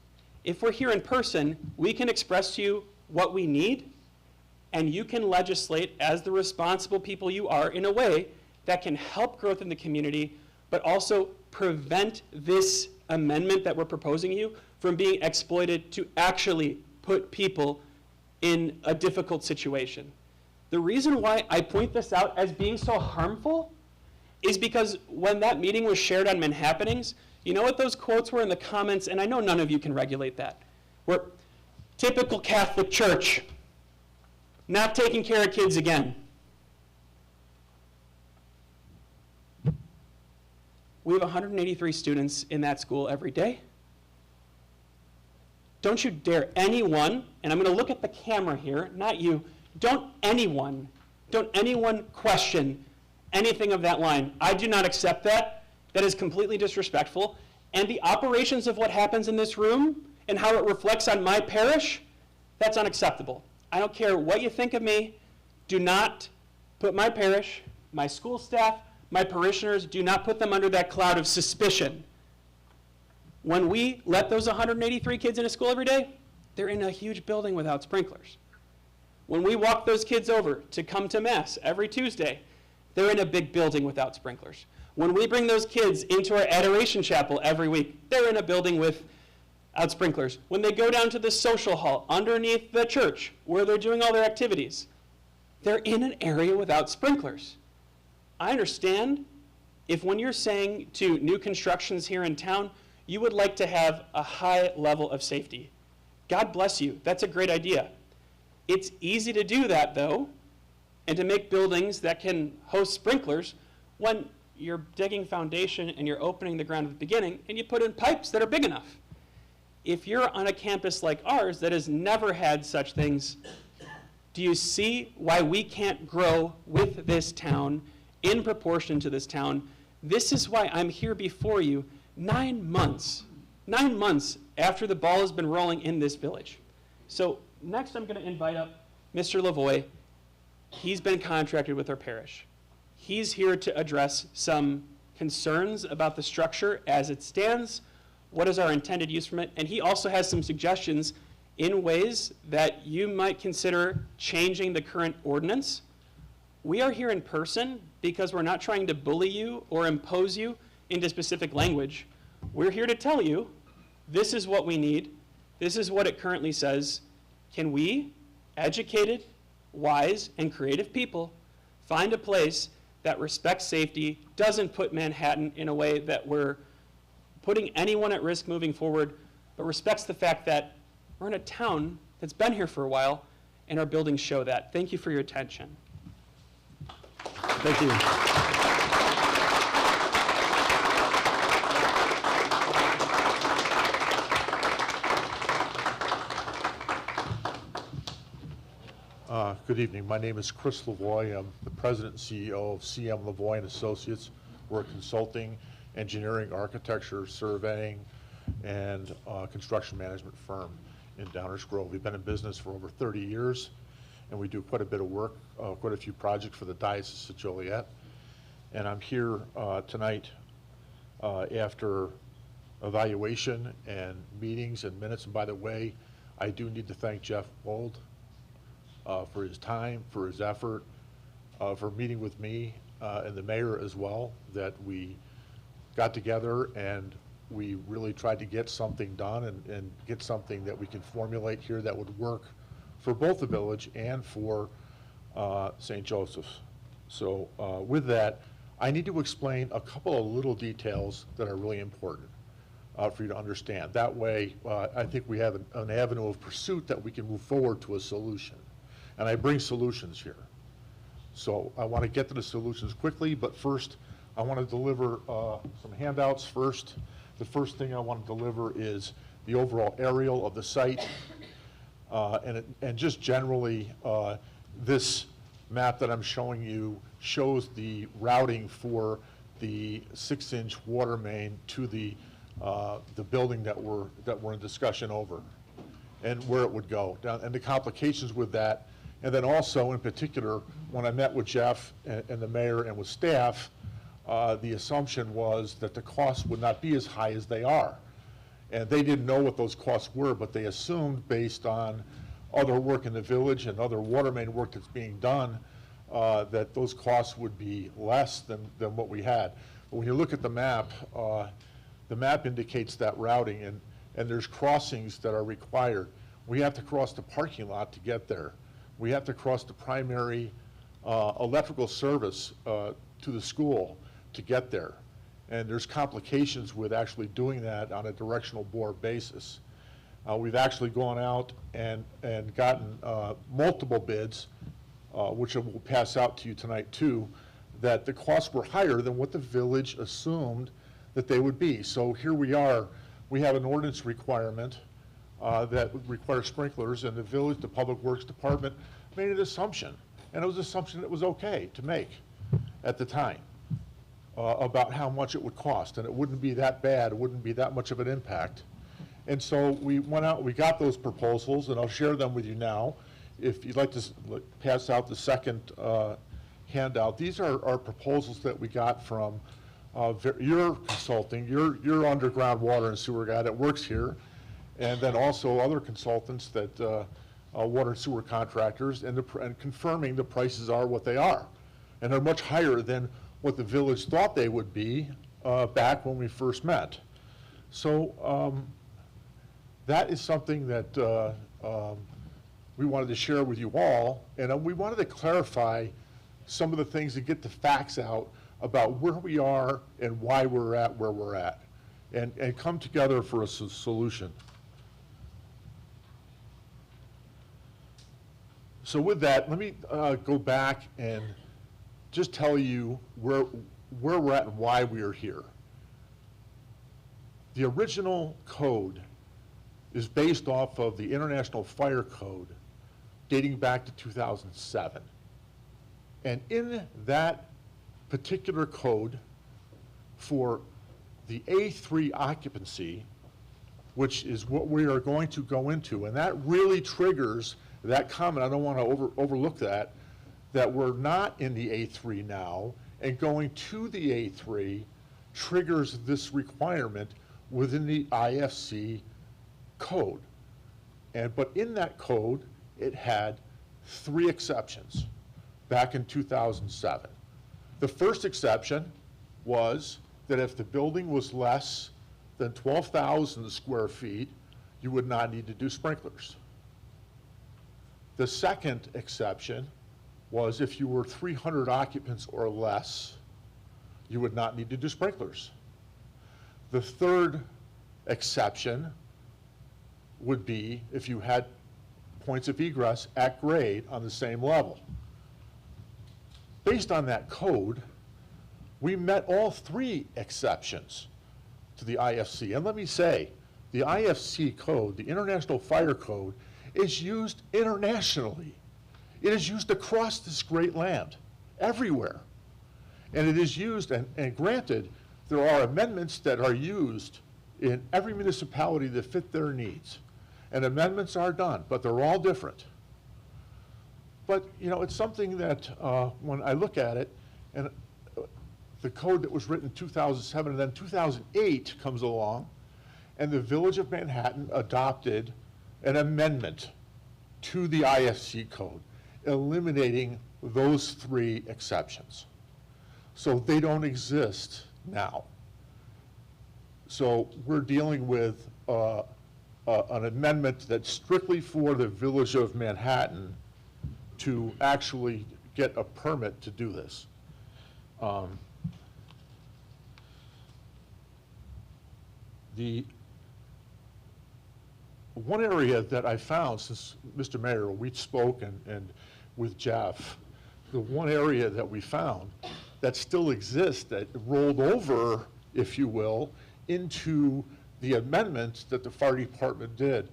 If we're here in person, we can express to you what we need, and you can legislate as the responsible people you are in a way that can help growth in the community, but also prevent this amendment that we're proposing you from being exploited to actually put people in a difficult situation. The reason why I point this out as being so harmful is because when that meeting was shared on Manhappenings, you know what those quotes were in the comments, and I know none of you can regulate that, were typical Catholic Church, not taking care of kids again. We have 183 students in that school every day. Don't you dare anyone, and I'm going to look at the camera here, not you, don't anyone question anything of that line. I do not accept that. That is completely disrespectful. And the operations of what happens in this room and how it reflects on my parish, that's unacceptable. I don't care what you think of me. Do not put my parish, my school staff, my parishioners, do not put them under that cloud of suspicion. When we let those 183 kids into school every day, they're in a huge building without sprinklers. When we walk those kids over to come to Mass every Tuesday, they're in a big building without sprinklers. When we bring those kids into our adoration chapel every week, they're in a building without sprinklers. When they go down to the social hall underneath the church where they're doing all their activities, they're in an area without sprinklers. I understand if when you're saying to new constructions here in town, you would like to have a high level of safety. God bless you. That's a great idea. It's easy to do that, though, and to make buildings that can host sprinklers when you're digging foundation and you're opening the ground at the beginning and you put in pipes that are big enough. If you're on a campus like ours that has never had such things, do you see why we can't grow with this town in proportion to this town? This is why I'm here before you 9 months after the ball has been rolling in this village. So next I'm going to invite up Mr. Lavoie. He's been contracted with our parish. He's here to address some concerns about the structure as it stands, what is our intended use from it, and he also has some suggestions in ways that you might consider changing the current ordinance. We are here in person because we're not trying to bully you or impose you into specific language. We're here to tell you, this is what we need. This is what it currently says. Can we, educated, wise, and creative people, find a place that respects safety, doesn't put Manhattan in a way that we're putting anyone at risk moving forward, but respects the fact that we're in a town that's been here for a while, and our buildings show that. Thank you for your attention. Thank you. Good evening. My name is Chris Lavoie. I'm the president and CEO of CM Lavoie and Associates. We're a consulting, engineering, architecture, surveying, and construction management firm in Downers Grove. We've been in business for over 30 years, and we do quite a bit of work, quite a few projects for the Diocese of Joliet. And I'm here tonight after evaluation and meetings and minutes. And by the way, I do need to thank Jeff Wold for his time, for his effort, for meeting with me and the mayor as well, that we got together and we really tried to get something done and get something that we can formulate here that would work for both the village and for St. Joseph's. So with that, I need to explain a couple of little details that are really important for you to understand. That way, I think we have an avenue of pursuit that we can move forward to a solution. And I bring solutions here. So I want to get to the solutions quickly, but first, I want to deliver some handouts first. The first thing I want to deliver is the overall aerial of the site. And just generally, this map that I'm showing you shows the routing for the 6-inch water main to the building that we're in discussion over, and where it would go, and the complications with that. And then also, in particular, when I met with Jeff and the mayor and with staff, the assumption was that the costs would not be as high as they are. And they didn't know what those costs were, but they assumed, based on other work in the village and other water main work that's being done, that those costs would be less than what we had. But when you look at the map indicates that routing, and there's crossings that are required. We have to cross the parking lot to get there. We have to cross the primary electrical service to the school to get there. And there's complications with actually doing that on a directional bore basis. We've actually gone out and gotten multiple bids, which we'll pass out to you tonight too, that the costs were higher than what the village assumed that they would be. So here we are, we have an ordinance requirement that would require sprinklers, and the village, the Public Works Department, made an assumption, and it was an assumption that was okay to make at the time about how much it would cost, and it wouldn't be that bad, it wouldn't be that much of an impact. And so we went out, we got those proposals, and I'll share them with you now. If you'd like to pass out the second handout, these are our proposals that we got from your consulting, your underground water and sewer guy that works here, and then also other consultants that water and sewer contractors, and confirming the prices are what they are. And they're much higher than what the village thought they would be back when we first met. So that is something that we wanted to share with you all, and we wanted to clarify some of the things to get the facts out about where we are and why we're at where we're at, and come together for a solution. So with that, let me go back and just tell you where we're at and why we are here. The original code is based off of the International Fire Code dating back to 2007. And in that particular code, for the A3 occupancy, which is what we are going to go into, and that really triggers that comment. I don't want to overlook that we're not in the A3 now, and going to the A3 triggers this requirement within the IFC code. But in that code, it had 3 exceptions back in 2007. The first exception was that if the building was less than 12,000 square feet, you would not need to do sprinklers. The second exception was if you were 300 occupants or less, you would not need to do sprinklers. The third exception would be if you had points of egress at grade on the same level. Based on that code, we met all 3 exceptions to the IFC. And let me say, the IFC code, the International Fire Code, is used internationally. It is used across this great land, everywhere. And it is used, and granted, there are amendments that are used in every municipality that fit their needs. And amendments are done, but they're all different. But, you know, it's something that when I look at it, and the code that was written in 2007, and then 2008 comes along, and the Village of Manhattan adopted an amendment to the IFC code, eliminating those 3 exceptions. So they don't exist now. So we're dealing with an amendment that's strictly for the Village of Manhattan to actually get a permit to do this. The one area that I found, since Mr. Mayor, we spoke and with Jeff, the one area that we found that still exists, that rolled over, if you will, into the amendments that the fire department did,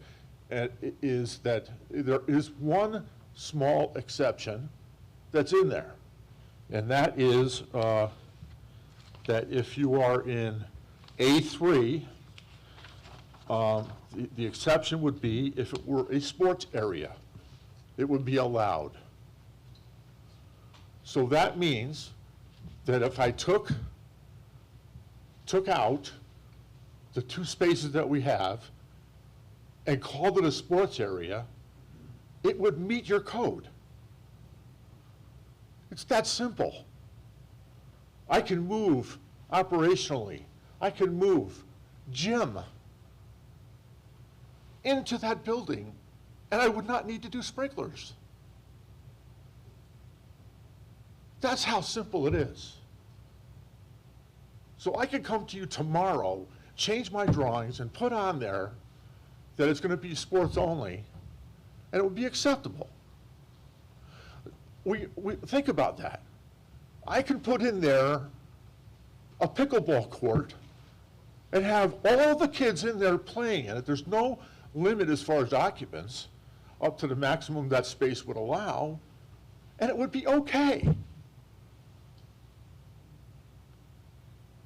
is that there is one small exception that's in there. And that is that if you are in A3, the exception would be if it were a sports area, it would be allowed. So that means that if I took out the 2 spaces that we have and called it a sports area, it would meet your code. It's that simple. I can move operationally. I can move gym into that building, and I would not need to do sprinklers. That's how simple it is. So I could come to you tomorrow, change my drawings, and put on there that it's going to be sports only, and it would be acceptable. We think about that. I can put in there a pickleball court and have all the kids in there playing in it. There's no limit as far as occupants, up to the maximum that space would allow, and it would be okay.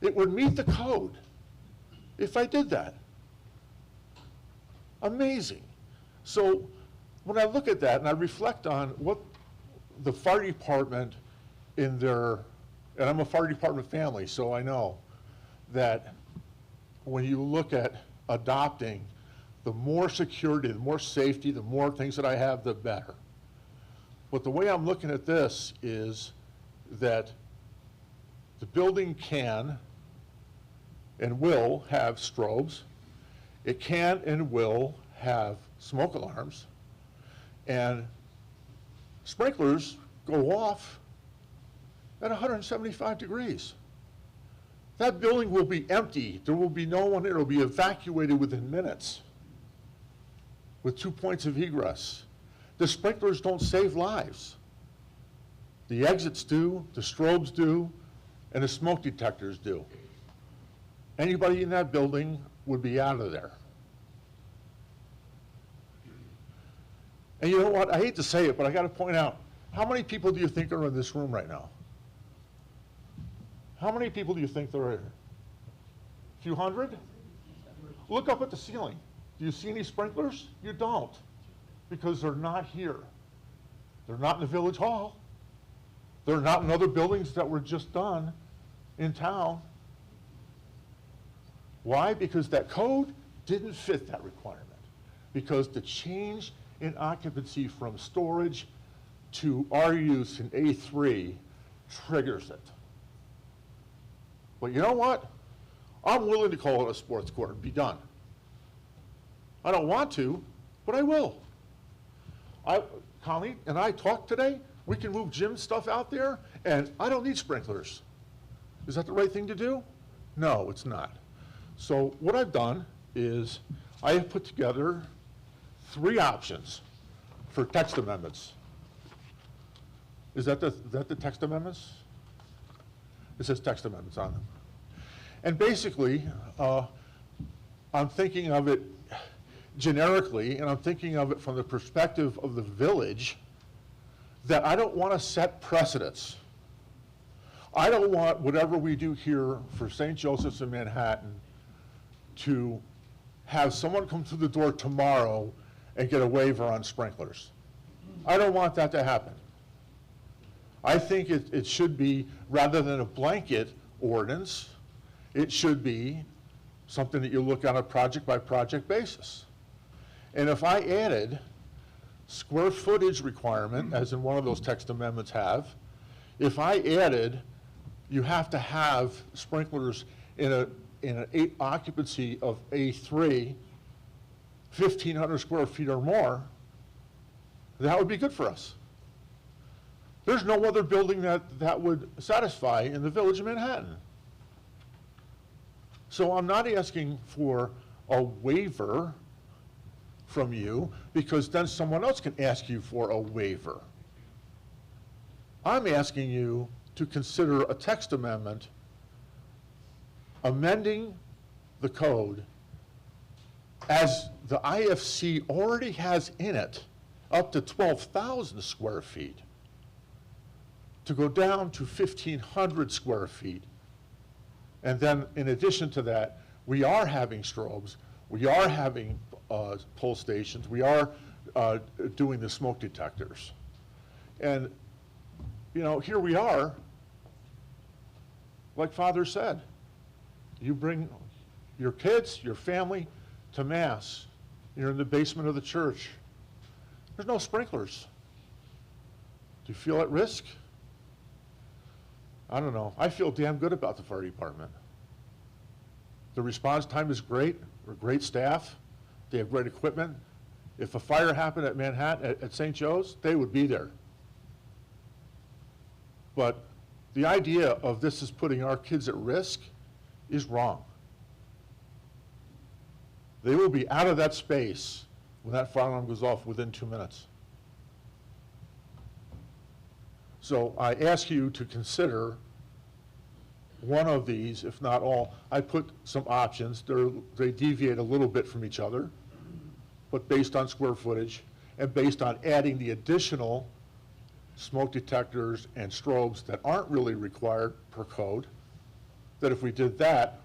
It would meet the code if I did that. Amazing. So when I look at that and I reflect on what the fire department in their, and I'm a fire department family, so I know that when you look at adopting, the more security, the more safety, the more things that I have, the better. But the way I'm looking at this is that the building can and will have strobes. It can and will have smoke alarms. And sprinklers go off at 175 degrees. That building will be empty. There will be no one. It will be evacuated within minutes with 2 points of egress. The sprinklers don't save lives. The exits do, the strobes do, and the smoke detectors do. Anybody in that building would be out of there. And you know what? I hate to say it, but I got to point out, how many people do you think are in this room right now? How many people do you think there are here? A few hundred? Look up at the ceiling. Do you see any sprinklers? You don't, because they're not here. They're not in the village hall. They're not in other buildings that were just done in town. Why? Because that code didn't fit that requirement. Because the change in occupancy from storage to our use in A3 triggers it. But you know what? I'm willing to call it a sports court and be done. I don't want to, but I will. Connie and I talked today. We can move gym stuff out there, and I don't need sprinklers. Is that the right thing to do? No, it's not. So what I've done is I have put together 3 options for text amendments. Is that the text amendments? It says text amendments on them. And basically, I'm thinking of it generically, and I'm thinking of it from the perspective of the village, that I don't want to set precedents. I don't want whatever we do here for St. Joseph's in Manhattan to have someone come through the door tomorrow and get a waiver on sprinklers. I don't want that to happen. I think it should be, rather than a blanket ordinance, it should be something that you look on a project-by-project basis. And if I added square footage requirement, as in one of those text amendments have, if I added, you have to have sprinklers in an occupancy of A3, 1,500 square feet or more, that would be good for us. There's no other building that would satisfy in the Village of Manhattan. So I'm not asking for a waiver from you, because then someone else can ask you for a waiver. I'm asking you to consider a text amendment amending the code as the IFC already has in it up to 12,000 square feet, to go down to 1,500 square feet. And then in addition to that, we are having strobes, we are having pull stations, we are doing the smoke detectors. And, you know, here we are, like Father said, you bring your kids, your family to Mass. You're in the basement of the church. There's no sprinklers. Do you feel at risk? I don't know. I feel damn good about the fire department. The response time is great. We're great staff. They have great equipment. If a fire happened at Manhattan, at St. Joe's, they would be there. But the idea of this is putting our kids at risk is wrong. They will be out of that space when that fire alarm goes off within 2 minutes. So I ask you to consider one of these, if not all. I put some options. They deviate a little bit from each other, but based on square footage and based on adding the additional smoke detectors and strobes that aren't really required per code, that if we did that,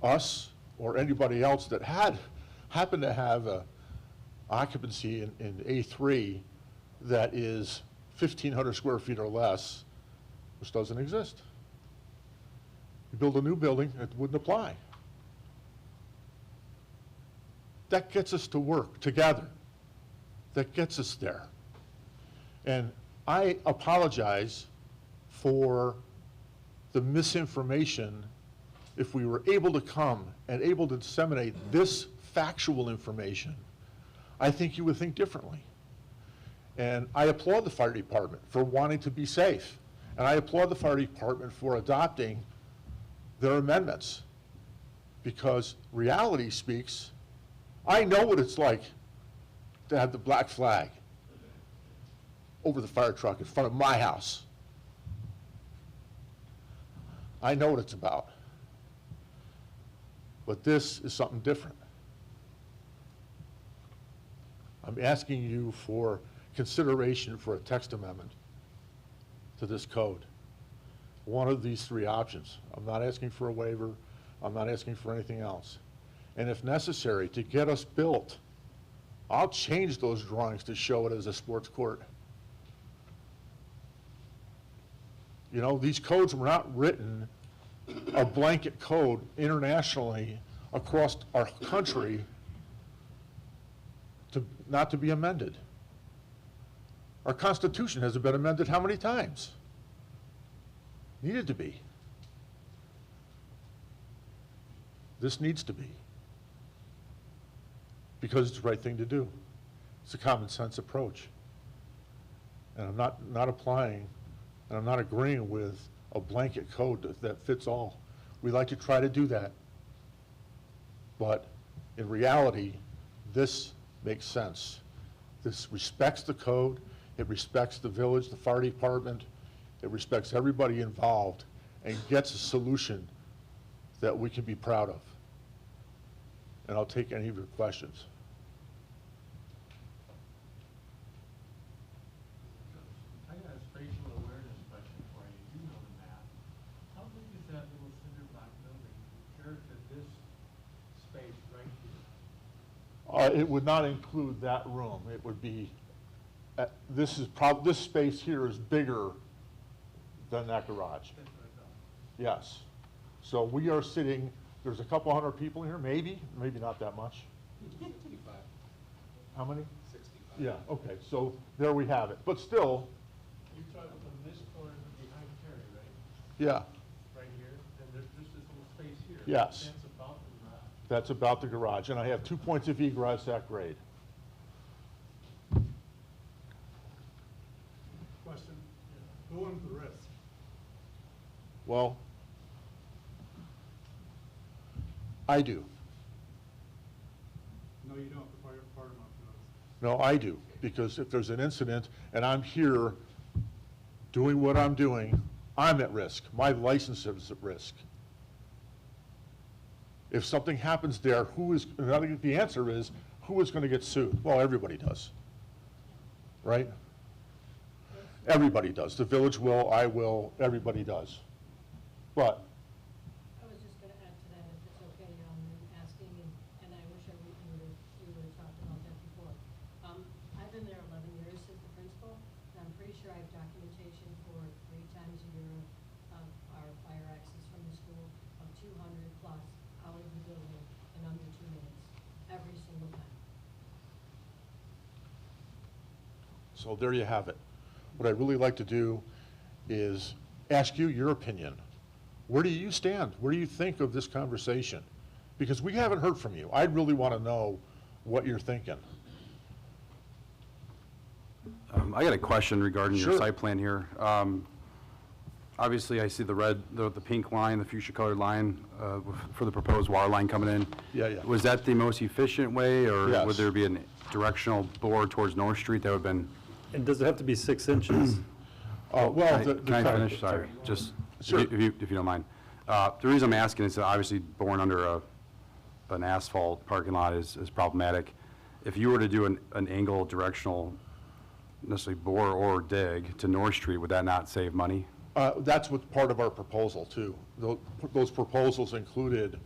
us or anybody else that happened to have a occupancy in A3 that is 1,500 square feet or less, which doesn't exist. You build a new building, it wouldn't apply. That gets us to work together. That gets us there. And I apologize for the misinformation. If we were able to come and able to disseminate this factual information, I think you would think differently. And I applaud the fire department for wanting to be safe. And I applaud the fire department for adopting their amendments. Because reality speaks, I know what it's like to have the black flag over the fire truck in front of my house. I know what it's about. But this is something different. I'm asking you for consideration for a text amendment to this code. One of these three options. I'm not asking for a waiver. I'm not asking for anything else. And if necessary, to get us built, I'll change those drawings to show it as a sports court. You know, these codes were not written a blanket code internationally across our country not to be amended. Our Constitution hasn't been amended how many times? Needed to be. This needs to be. Because it's the right thing to do. It's a common sense approach. And I'm not applying, and I'm not agreeing with a blanket code that fits all. We like to try to do that. But in reality, this makes sense. This respects the code, it respects the village, the fire department, it respects everybody involved, and gets a solution that we can be proud of. And I'll take any of your questions. It would not include that room. It would be, this space here is bigger than that garage. Yes. So we are sitting, there's a couple hundred people here, maybe not that much. 65. How many? 65. Yeah, okay, so there we have it. But still, You're talking from this corner behind Terry, right? yeah, Right here, and there's just this little space here. Yes. That's about the garage. that's about the garage. And I have 2 points of egress at grade. Question, who owns the rest? Well, I do. No, you don't, the fire department does. No, I do, because if there's an incident and I'm here doing what I'm doing, I'm at risk. My license is at risk. If something happens there, and I think the answer is, who is going to get sued? Well, everybody does, right? Everybody does. The village will, I will, everybody does. But I was just gonna add to that, if it's okay, asking, and I wish we would've talked about that before. I've been there 11 years as the principal, and I'm pretty sure I have documentation for 3 times a year of our fire exits from the school of 200 plus out of the building in under 2 minutes, every single time. So there you have it. What I'd really like to do is ask you your opinion. Where do you stand? Where do you think of this conversation? Because we haven't heard from you. I really want to know what you're thinking. I got a question regarding your Sure. site plan here. Obviously, I see the pink line, the fuchsia colored line for the proposed water line coming in. Yeah, yeah. Was that the most efficient way, or Yes. would there be a directional bore towards North Street that would have been? And does it have to be 6 inches? Well, Can I finish? Sorry, just, Sure. if you don't mind. The reason I'm asking is that obviously boring under an asphalt parking lot is problematic. If you were to do an angle directional, necessarily bore or dig to North Street, would that not save money? That's what part of our proposal too. Those proposals included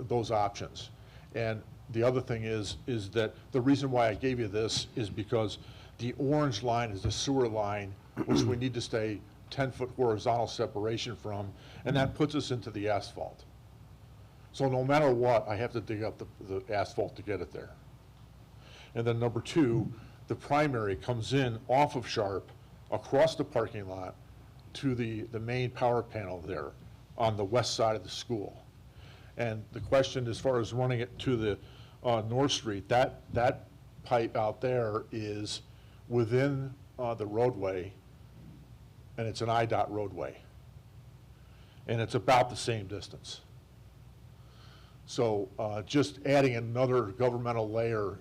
those options. And the other thing is that the reason why I gave you this is because the orange line is the sewer line, which we need to stay 10-foot horizontal separation from, and that puts us into the asphalt. So no matter what, I have to dig up the asphalt to get it there. And then number 2, the primary comes in off of Sharp, across the parking lot, to the main power panel there on the west side of the school. And the question, as far as running it to the North Street, that pipe out there is within the roadway, and it's an IDOT roadway. And it's about the same distance. So just adding another governmental layer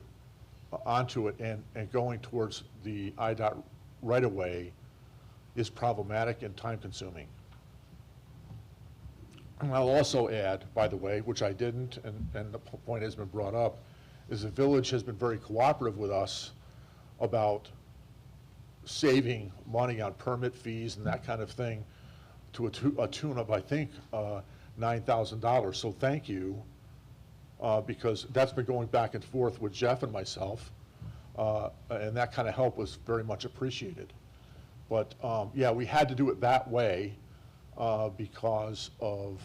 onto it and going towards the IDOT right-of-way is problematic and time-consuming. And I'll also add, by the way, which I didn't, and the point has been brought up, is the village has been very cooperative with us about saving money on permit fees and that kind of thing to a tune of, I think, $9,000. So thank you, because that's been going back and forth with Jeff and myself, and that kind of help was very much appreciated. But yeah, we had to do it that way because of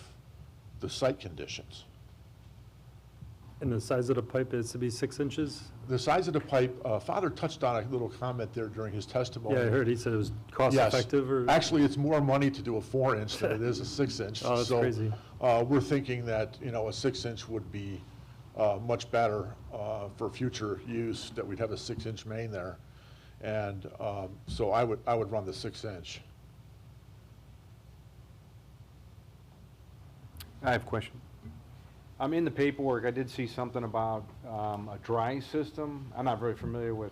the site conditions. And the size of the pipe is to be 6 inches? The size of the pipe, Father touched on a little comment there during his testimony. Yeah, I heard he said it was cost Yes. effective or? Actually, it's more money to do a 4-inch than it is a 6-inch. Oh, that's crazy. So we're thinking that, a 6-inch would be much better for future use, that we'd have a 6-inch main there. And so I would run the 6-inch. I have a question. In the paperwork, I did see something about a dry system. I'm not very familiar with,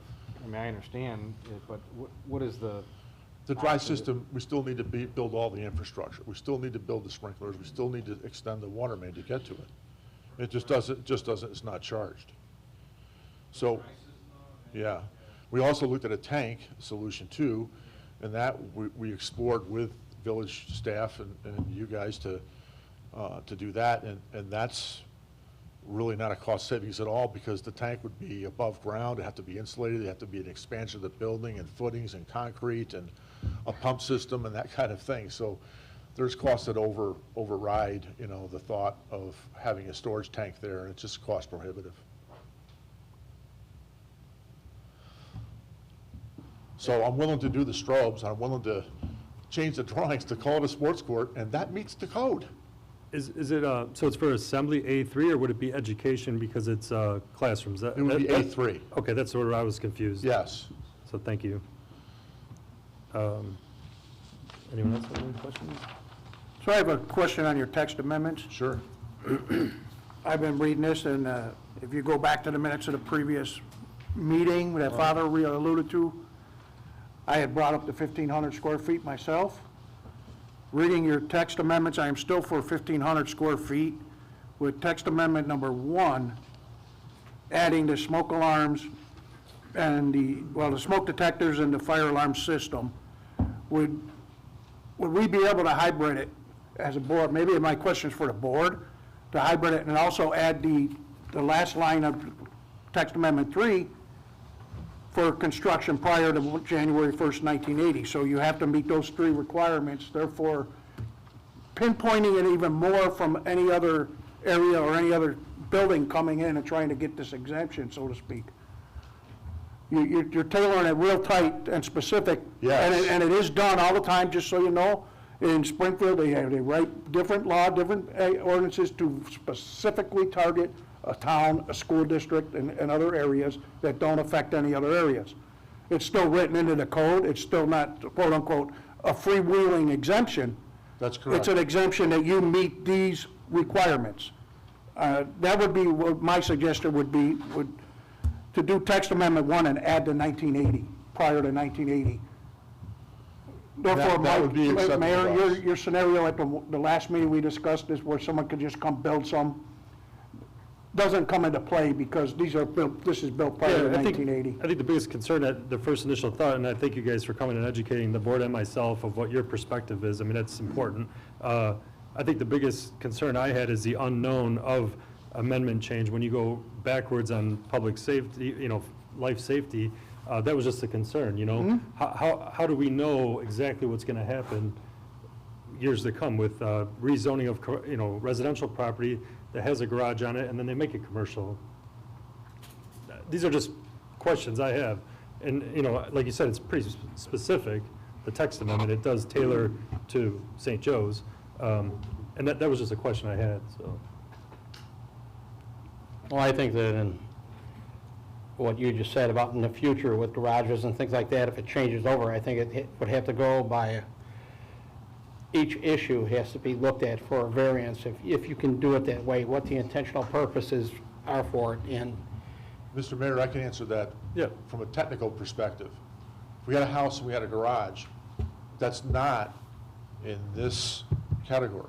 I understand it, but what is the? The dry system, we still need to build all the infrastructure. We still need to build the sprinklers. We still need to extend the water main to get to it. It just doesn't, it's not charged. So, yeah. We also looked at a tank solution too, and that we explored with village staff and you guys to do that, and that's really not a cost savings at all, because the tank would be above ground, it'd have to be insulated, it'd have to be an expansion of the building and footings and concrete and a pump system and that kind of thing. So there's costs that override, you know, the thought of having a storage tank there, and it's just cost prohibitive. So I'm willing to do the strobes, I'm willing to change the drawings to call it a sports court, and that meets the code. Is it, so it's for assembly A3, or would it be education because it's classrooms? It would be A3. Okay, that's where I was confused. Yes. So thank you. Anyone else have any questions? So I have a question on your text amendments. Sure. I've been reading this, and if you go back to the minutes of the previous meeting that Father alluded to, I had brought up the 1,500 square feet myself. Reading your text amendments, I am still for 1,500 square feet, with text amendment number 1, adding the smoke alarms and the smoke detectors and the fire alarm system. Would we be able to hybrid it as a board? Maybe my question is for the board, to hybrid it and also add the last line of text amendment 3 for construction prior to January 1st, 1980. So you have to meet those 3 requirements, therefore pinpointing it even more from any other area or any other building coming in and trying to get this exemption, so to speak. You're tailoring it real tight and specific. Yes. And it is done all the time, just so you know. In Springfield, they write different ordinances to specifically target a town, a school district, and other areas that don't affect any other areas. It's still written into the code. It's still not, quote unquote, a freewheeling exemption. That's correct. It's an exemption that you meet these requirements. That would be what my suggestion would be, to do text amendment 1 and add the 1980, prior to 1980. Therefore, That would be acceptable. Mayor, your scenario at the last meeting we discussed is where someone could just come build some, doesn't come into play because this is built prior to 1980. I think the biggest concern at the first initial thought, and I thank you guys for coming and educating the board and myself of what your perspective is. I mean, that's important. I think the biggest concern I had is the unknown of amendment change. When you go backwards on public safety, life safety, that was just a concern, How do we know exactly what's going to happen years to come with rezoning of, residential property that has a garage on it, and then they make it commercial? These are just questions I have. And, like you said, it's pretty specific, the text amendment. It does tailor to St. Joe's. And that was just a question I had, so. Well, I think that in what you just said about in the future with garages and things like that, if it changes over, I think it would have to go by, each issue has to be looked at for a variance, if you can do it that way, what the intentional purposes are for it. And Mr. Mayor, I can answer that from a technical perspective. If we had a house and we had a garage, that's not in this category.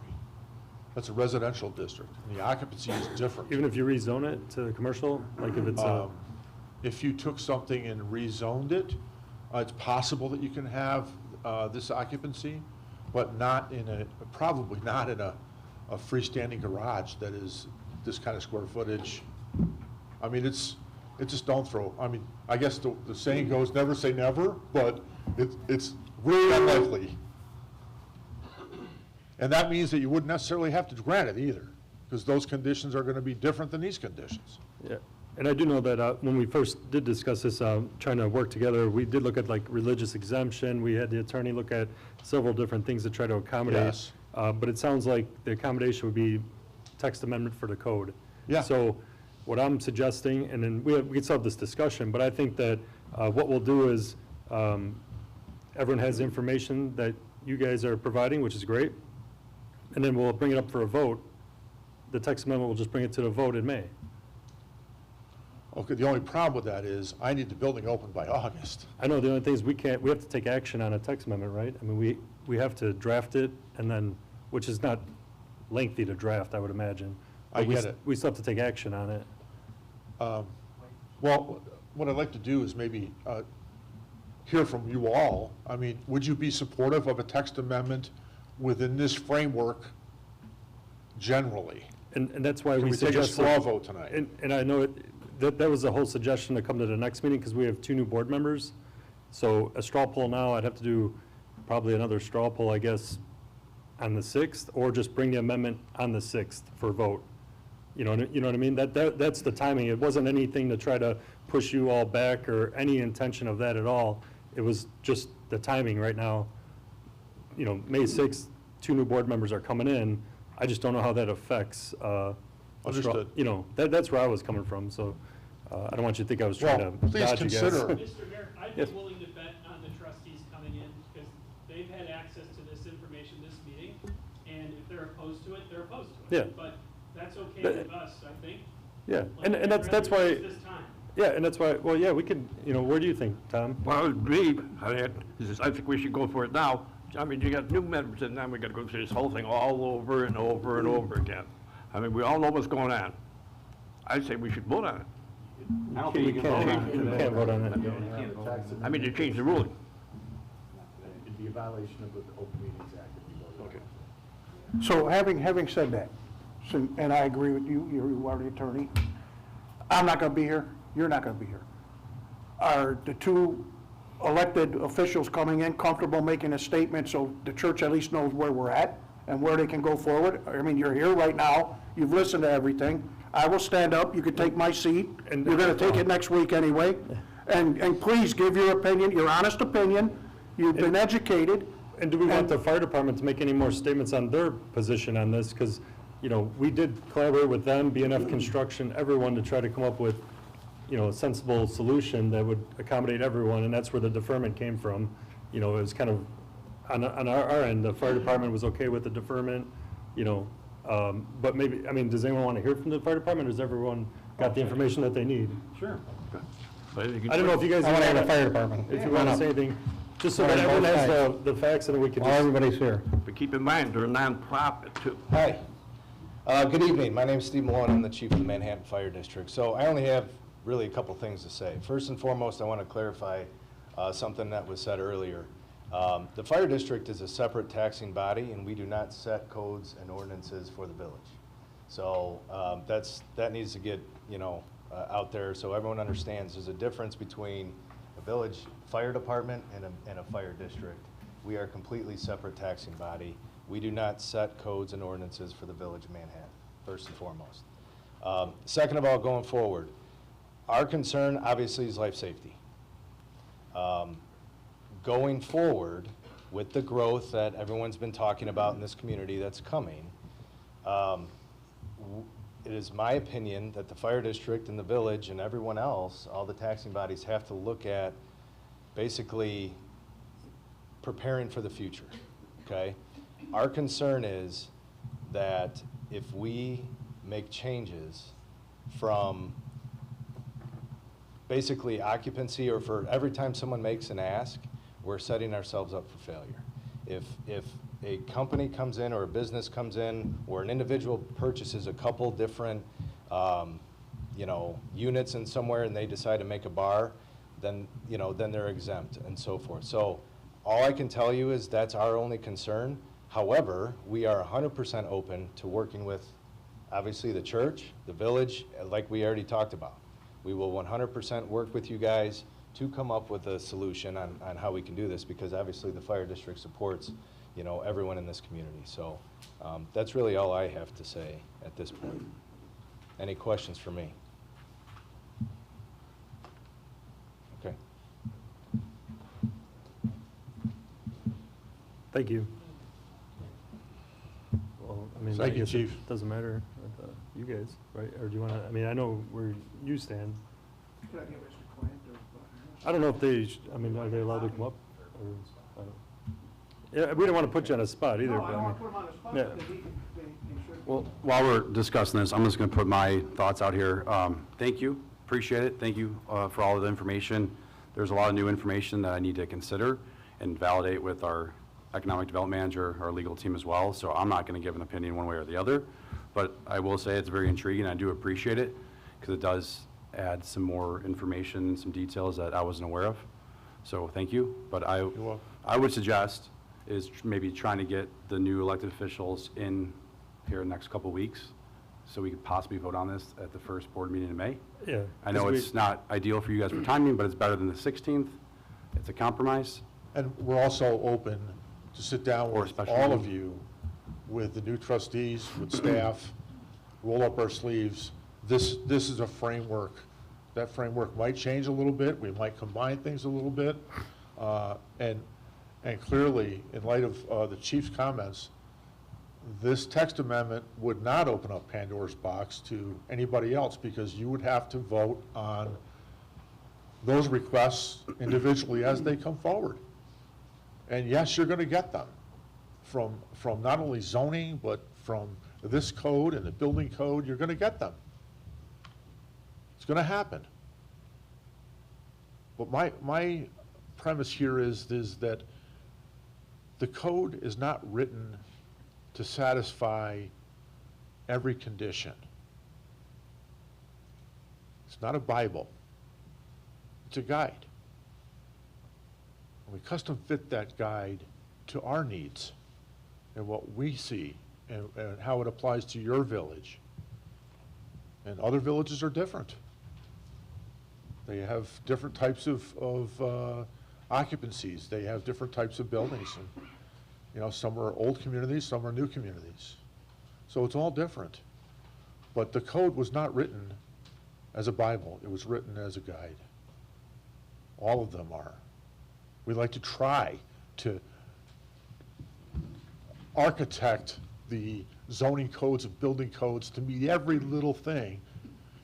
That's a residential district, and the occupancy is different. Even if you rezone it to commercial, like if it's if you took something and rezoned it, it's possible that you can have this occupancy, but probably not in a freestanding garage that is this kind of square footage. I mean, it's just don't throw. I mean, I guess the saying goes, never say never, but it's really unlikely. And that means that you wouldn't necessarily have to grant it either, because those conditions are going to be different than these conditions. Yeah, and I do know that when we first did discuss this, trying to work together, we did look at like religious exemption. We had the attorney look at several different things to try to accommodate. Yes. But it sounds like the accommodation would be text amendment for the code. Yeah. So what I'm suggesting, and then we can still have this discussion, but I think that what we'll do is everyone has information that you guys are providing, which is great. And then we'll bring it up for a vote. The text amendment will just bring it to the vote in May. Okay, the only problem with that is I need the building open by August. I know, the only thing is we have to take action on a text amendment, right? I mean, we have to draft it and then, which is not lengthy to draft, I would imagine. I But get it. We still have to take action on it. Well, what I'd like to do is maybe hear from you all. I mean, would you be supportive of a text amendment within this framework generally? And that's why So we we take a suggested. straw vote tonight. And I know that was the whole suggestion to come to the next meeting, because we have 2 new board members. So a straw poll now, I'd have to do probably another straw poll, I guess, on the 6th, or just bring the amendment on the 6th for vote. You know what I mean? That's the timing. It wasn't anything to try to push you all back or any intention of that at all. It was just the timing right now. You know, May 6th, 2 new board members are coming in. I just don't know how that affects, a straw- Understood. you know, that's where I was coming from, so I don't want you to think I was trying Well, to please dodge you guys. consider- Mr. Mayor, I'd be Yes. willing to bet on the trustees coming in, because they've had access to this information this meeting, and if they're opposed to it, they're opposed to it. Yeah. But that's okay But- with us, I think. Yeah, Like, and I'd that's rather why, use this time. yeah, and that's why, well, yeah, we could, you know, where do you think, Tom? Well, me, I think we should go for it now. I mean, you got new members, and then we gotta go through this whole thing all over and over and over again. I mean, we all know what's going on. I'd say we should vote on it. I don't think we can vote on it You today. can't vote on it. I mean, to change the ruling. It'd be a violation of the Open Meetings Act if you voted on it. So having said that, and I agree with you, you are the attorney, I'm not gonna be here, you're not gonna be here. Are the 2 elected officials coming in comfortable making a statement so the church at least knows where we're at and where they can go forward? I mean, you're here right now, you've listened to everything. I will stand up, you can take my seat, and you're gonna take it next week anyway. And please give your opinion, your honest opinion. You've been educated. And do we want the fire department to make any more statements on their position on this? Because, you know, we did collaborate with them, BNF Construction, everyone, to try to come up with, you know, a sensible solution that would accommodate everyone, and that's where the deferment came from. You know, it was kind of, on our end, the fire department was okay with the deferment, you know, but maybe, I mean, does anyone want to hear from the fire department, or has everyone got the information that they need? Sure. I don't know if you guys. I want to hear the fire department. If you want to say anything, just so that everyone has the facts, and then we can While just. everybody's here. But keep in mind, they're a nonprofit too. Hi. Good evening. My name is Steve Malone. I'm the chief of the Manhattan Fire District. So I only have really a couple things to say. First and foremost, I want to clarify something that was said earlier. The fire district is a separate taxing body, and we do not set codes and ordinances for the village. So that needs to get, you know, out there so everyone understands there's a difference between a village fire department and a fire district. We are a completely separate taxing body. We do not set codes and ordinances for the village of Manhattan, first and foremost. Second of all, going forward, our concern obviously is life safety. Going forward with the growth that everyone's been talking about in this community that's coming, it is my opinion that the fire district and the village and everyone else, all the taxing bodies, have to look at basically preparing for the future, okay? Our concern is that if we make changes from basically occupancy, or for every time someone makes an ask, we're setting ourselves up for failure. If a company comes in or a business comes in or an individual purchases a couple different you know, units in somewhere and they decide to make a bar, then, you know, then they're exempt and so forth. So all I can tell you is that's our only concern. However, we are 100% open to working with, obviously, the church, the village, like we already talked about. We will 100% work with you guys to come up with a solution on how we can do this, because obviously the fire district supports, you know, everyone in this community. So that's really all I have to say at this point. Any questions for me? Okay. Thank you. Well, I mean, Thank I you, guess Chief. it doesn't matter, you guys, right? Or do you want to, I mean, I know where you stand. I don't know if they, I mean, are they allowed to come up? Or, I don't- Yeah, we don't want to put you on a spot either, No, but I I don't mean. want to put them on the spot, yeah. but they should. Well, while we're discussing this, I'm just going to put my thoughts out here. Thank you, appreciate it. Thank you for all of the information. There's a lot of new information that I need to consider and validate with our economic development manager, our legal team as well. So I'm not going to give an opinion one way or the other, but I will say it's very intriguing. I do appreciate it because it does add some more information, some details that I wasn't aware of. So thank you. But I would suggest is maybe trying to get the new elected officials in here in the next couple of weeks so we could possibly vote on this at the first board meeting in May. Yeah. I know 'cause it's not ideal for you guys for timing, but it's better than the 16th. It's a compromise. And we're also open to sit down Or a with special all of meeting. you, with the new trustees, with staff, roll up our sleeves. This is a framework. That framework might change a little bit. We might combine things a little bit. And clearly, in light of the chief's comments, this text amendment would not open up Pandora's box to anybody else, because you would have to vote on those requests individually as they come forward. And yes, you're going to get them from not only zoning, but from this code and the building code. You're going to get them. It's going to happen. But my premise here is that the code is not written to satisfy every condition. It's not a Bible. It's a guide. And we custom fit that guide to our needs and what we see and how it applies to your village. And other villages are different. They have different types of occupancies. They have different types of buildings. And, you know, some are old communities, some are new communities. So it's all different. But the code was not written as a Bible. It was written as a guide. All of them are. We like to try to architect the zoning codes and building codes to meet every little thing.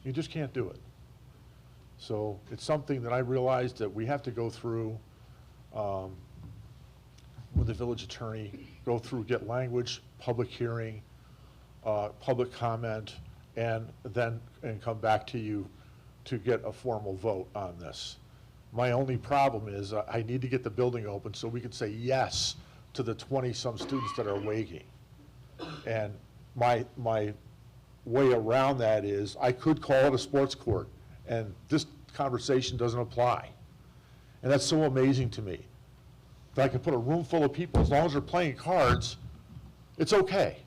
You just can't do it. So it's something that I realized that we have to go through with the village attorney, go through, get language, public hearing, public comment, and come back to you to get a formal vote on this. My only problem is I need to get the building open so we can say yes to the 20-some students that are waiting. And my way around that is I could call it a sports court, and this conversation doesn't apply. And that's so amazing to me. That I can put a room full of people, as long as they're playing cards, it's okay.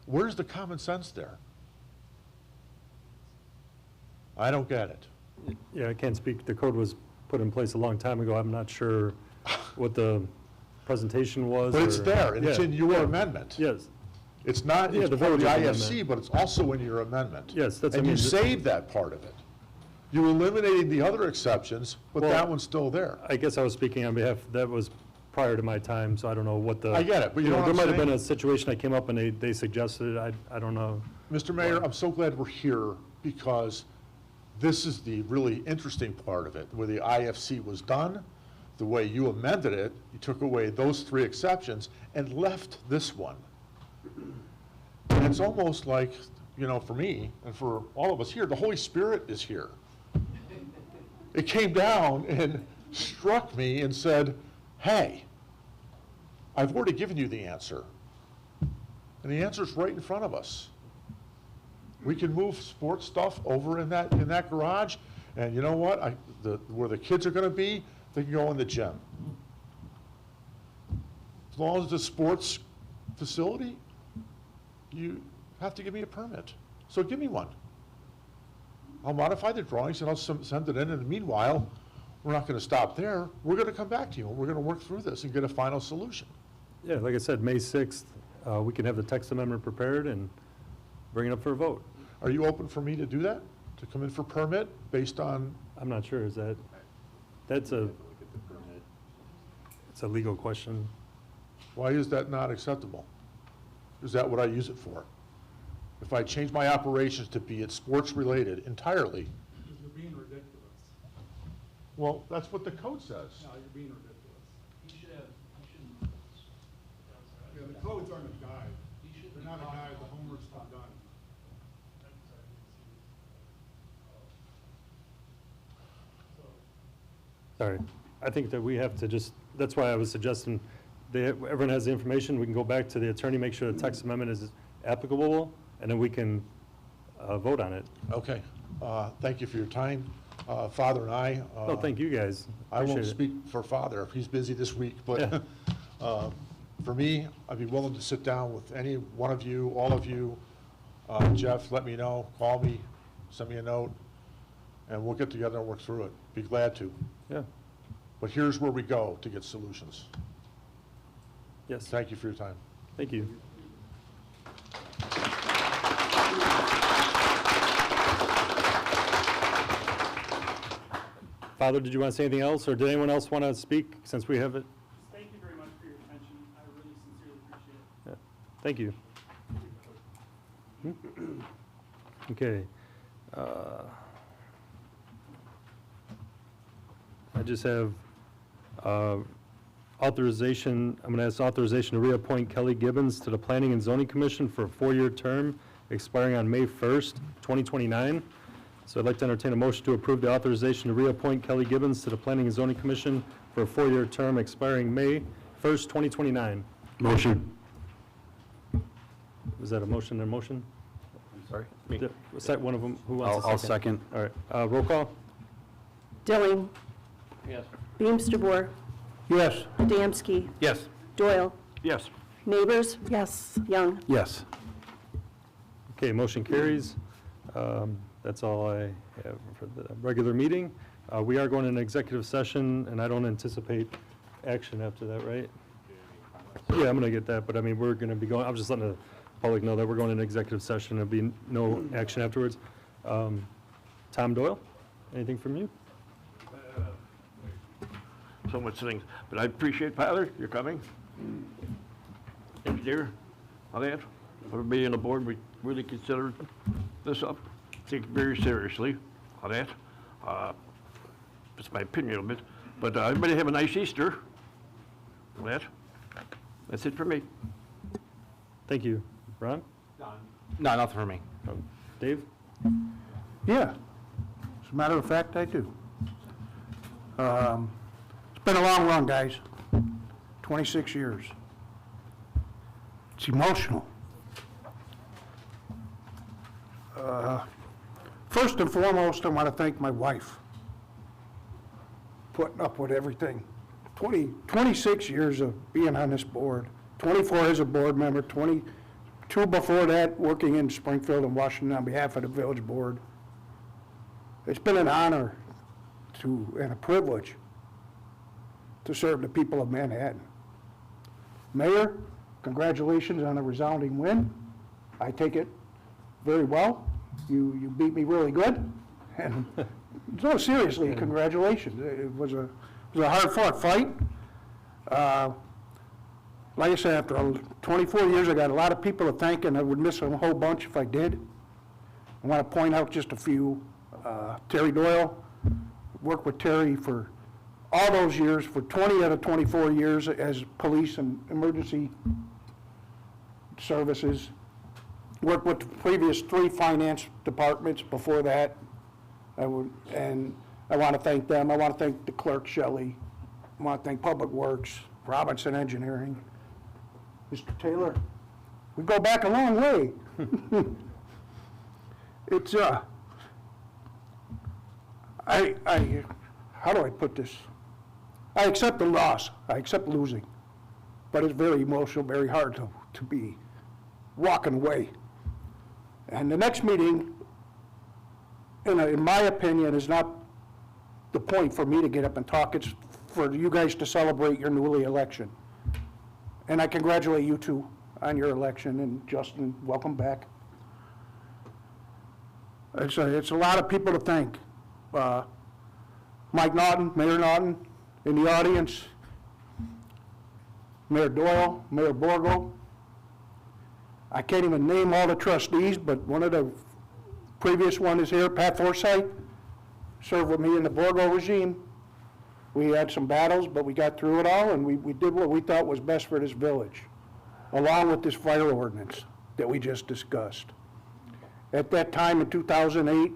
Where's the common sense there? I don't get it. Yeah, I can't speak. The code was put in place a long time ago. I'm not sure what the presentation was. But it's or- there, and it's Yeah. in your amendment. Yes. It's not, Yeah, it's the part of the village IFC, amendment. but it's also in your amendment. Yes, that's. And I you mean, saved that part of it. You eliminated the other exceptions, but Well, that one's still there. I guess I was speaking on behalf, that was prior to my time, so I don't know what the. I get it, but you know what There I'm might have been saying? a situation that came up and they suggested it. I don't know. Mr. Mayor, I'm so glad we're here because this is the really interesting part of it, where the IFC was done, the way you amended it, you took away those 3 exceptions and left this one. And it's almost like, you know, for me and for all of us here, the Holy Spirit is here. It came down and struck me and said, hey, I've already given you the answer. And the answer's right in front of us. We can move sports stuff over in that garage, and you know what? Where the kids are going to be, they can go in the gym. As long as it's a sports facility, you have to give me a permit. So give me one. I'll modify the drawings and I'll send it in. And meanwhile, we're not going to stop there. We're going to come back to you and we're going to work through this and get a final solution. Yeah, like I said, May 6th, we can have the text amendment prepared and bring it up for a vote. Are you open for me to do that? To come in for permit based on? I'm not sure, that's a legal question. Why is that not acceptable? Is that what I use it for? If I change my operations to be sports related entirely, Because you're being ridiculous. well, that's what the code says. No, you're being ridiculous. You shouldn't. Yeah, the codes aren't a guide. They're not a guide, the homework's not done. Sorry. I think that we have to just, that's why I was suggesting, everyone has the information, we can go back to the attorney, make sure the text amendment is applicable, and then we can vote on it. Okay. Thank you for your time. Father and I. No, thank you guys. I won't Appreciate it. speak for Father. He's busy this week, but For me, I'd be willing to sit down with any one of you, all of you. Jeff, let me know, call me, send me a note, and we'll get together and work through it. Be glad to. Yeah. But here's where we go to get solutions. Yes. Thank you for your time. Thank you. Father, did you want to say anything else, or did anyone else want to speak since we have it? Thank you very much for your attention. I really sincerely appreciate it. Yeah. Thank you. Okay. I just have authorization, I'm going to ask authorization to reappoint Kelly Gibbons to the Planning and Zoning Commission for a 4-year term expiring on May 1st, 2029. So I'd like to entertain a motion to approve the authorization to reappoint Kelly Gibbons to the Planning and Zoning Commission for a 4-year term expiring May 1st, 2029. Motion. Was that a motion and a motion? I'm sorry? Was that one of them? Who wants I'll a second? second. All right. Roll call? Dilling. Yes. Beams DeBoer. Yes. Adamski. Yes. Doyle. Yes. Neighbors. Yes. Young. Yes. Okay, motion carries. That's all I have for the regular meeting. We are going in executive session, and I don't anticipate action after that, right? Yeah, I'm going to get that, but I mean, we're going to be going, I'm just letting the public know that we're going in executive session. There'll be no action afterwards. Tom Doyle, anything from you? So much things, but I appreciate, Father, you're coming. Engineer, all that. Everybody on the board, we really consider this up, take it very seriously, all that. It's my opinion of it, but everybody have a nice Easter. All that. That's it for me. Thank you. Ron? No, nothing for me. Dave? Yeah. As a matter of fact, I do. It's been a long run, guys. 26 years. It's emotional. First and foremost, I want to thank my wife. Putting up with everything. 26 years of being on this board, 24 as a board member, 22 before that working in Springfield and Washington on behalf of the village board. It's been an honor and a privilege to serve the people of Manhattan. Mayor, congratulations on a resounding win. I take it very well. You beat me really good. And no, seriously, congratulations. It was a hard-fought fight. Like I said, after 24 years, I got a lot of people to thank, and I would miss a whole bunch if I did. I want to point out just a few. Terry Doyle, worked with Terry for all those years, for 20 out of 24 years as police and emergency services. Worked with the previous 3 finance departments before that. And I want to thank them. I want to thank the clerk, Shelley. I want to thank Public Works, Robinson Engineering. Mr. Taylor, we go back a long way. It's, how do I put this? I accept the loss. I accept losing. But it's very emotional, very hard to be walking away. And the next meeting, in my opinion, is not the point for me to get up and talk. It's for you guys to celebrate your newly election. And I congratulate you two on your election, and Justin, welcome back. It's a lot of people to thank. Mike Naughton, Mayor Naughton, in the audience, Mayor Doyle, Mayor Borgo. I can't even name all the trustees, but one of the previous one is here, Pat Forsythe, served with me in the Borgo regime. We had some battles, but we got through it all, and we did what we thought was best for this village, along with this fire ordinance that we just discussed. At that time in 2008,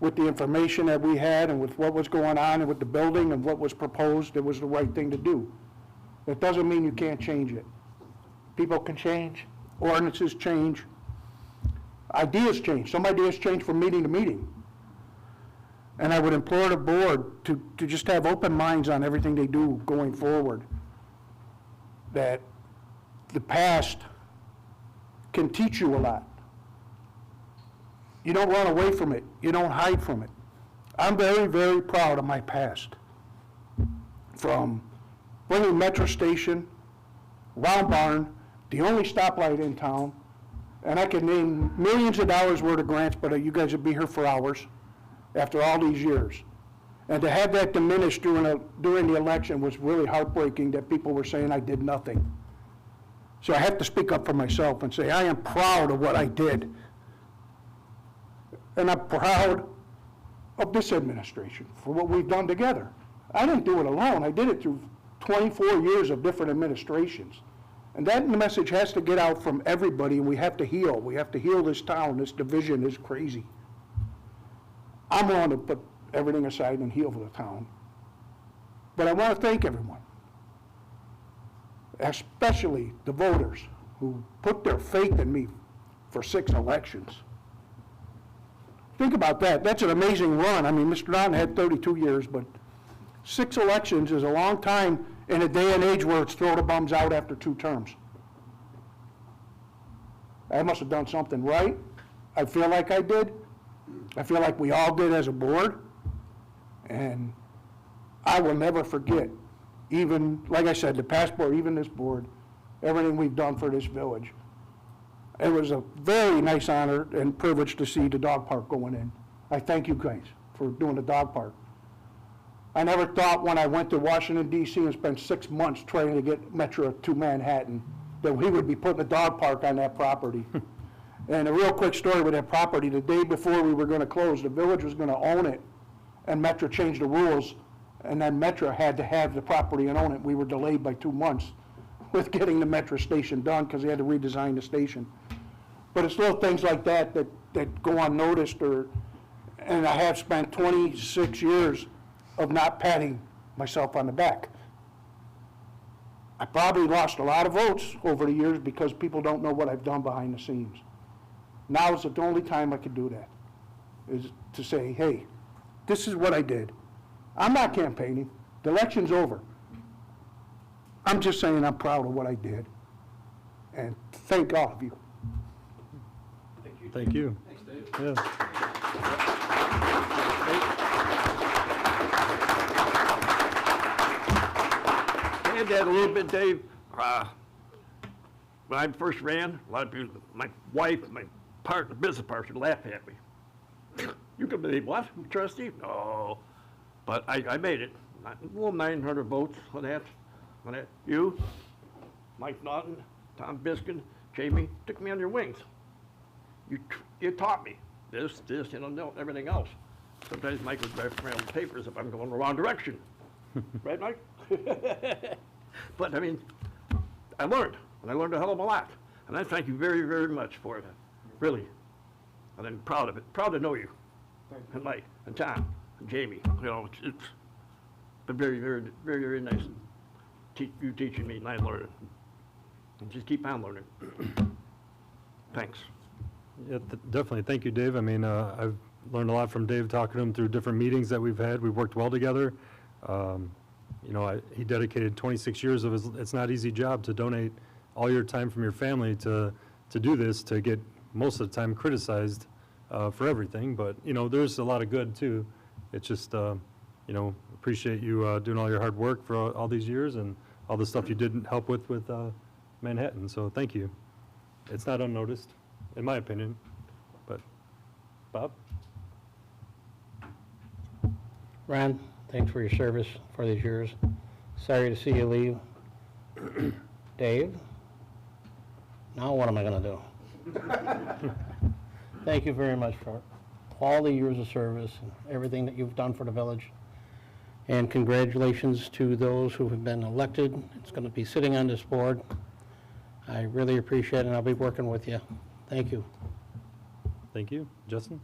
with the information that we had and with what was going on and with the building and what was proposed, it was the right thing to do. That doesn't mean you can't change it. People can change, ordinances change, ideas change. Some ideas change from meeting to meeting. And I would implore the board to just have open minds on everything they do going forward. that the past can teach you a lot. You don't run away from it. You don't hide from it. I'm very, very proud of my past. From bringing Metro Station, Round Barn, the only stoplight in town, and I could name millions of dollars worth of grants, but you guys would be here for hours after all these years. And to have that diminished during the election was really heartbreaking, that people were saying I did nothing. So I have to speak up for myself and say I am proud of what I did. And I'm proud of this administration for what we've done together. I didn't do it alone. I did it through 24 years of different administrations. And that message has to get out from everybody, and we have to heal. We have to heal this town. This division is crazy. I'm willing to put everything aside and heal for the town. But I want to thank everyone, especially the voters who put their faith in me for 6 elections. Think about that. That's an amazing run. I mean, Mr. Naughton had 32 years, but 6 elections is a long time in a day and age where it's throw the bums out after 2 terms. I must have done something right. I feel like I did. I feel like we all did as a board. And I will never forget, even, like I said, the past board, even this board, everything we've done for this village. It was a very nice honor and privilege to see the dog park going in. I thank you guys for doing the dog park. I never thought when I went to Washington, D.C. and spent 6 months trying to get Metro to Manhattan that we would be putting a dog park on that property. And a real quick story with that property, the day before we were going to close, the village was going to own it, and Metro changed the rules, and then Metro had to have the property and own it. We were delayed by 2 months with getting the Metro station done because they had to redesign the station. But it's little things like that that go unnoticed, and I have spent 26 years of not patting myself on the back. I probably lost a lot of votes over the years because people don't know what I've done behind the scenes. Now is the only time I could do that, is to say, hey, this is what I did. I'm not campaigning. The election's over. I'm just saying I'm proud of what I did. And thank all of you. Thank you. Thanks, Dave. Yeah. Add that a little bit, Dave. When I first ran, a lot of people, my wife, my partner, business partner, laughed at me. You can believe what, trustee? No. But I made it. Well, 900 votes on that. You, Mike Naughton, Tom Biskin, Jamie, took me on your wings. You taught me this, everything else. Sometimes Mike would write around the papers if I'm going the wrong direction. Right, Mike? But, I mean, I learned, and I learned a hell of a lot. And I thank you very, very much for it, really. And I'm proud of it, proud to know you. And Mike, and Tom, and Jamie. You know, it's been very, very, very, very nice. You teaching me, and I learning. And just keep on learning. Thanks. Yeah, definitely. Thank you, Dave. I mean, I've learned a lot from Dave, talking to him through different meetings that we've had. We've worked well together. You know, he dedicated 26 years of his, it's not an easy job to donate all your time from your family to do this, to get most of the time criticized for everything. But, you know, there's a lot of good too. It's just, you know, appreciate you doing all your hard work for all these years and all the stuff you did help with Manhattan. So thank you. It's not unnoticed, in my opinion. But, Bob? Ron, thanks for your service for these years. Sorry to see you leave. Dave, now what am I going to do? Thank you very much for all the years of service and everything that you've done for the village. And congratulations to those who have been elected. It's going to be sitting on this board. I really appreciate it, and I'll be working with you. Thank you. Thank you. Justin?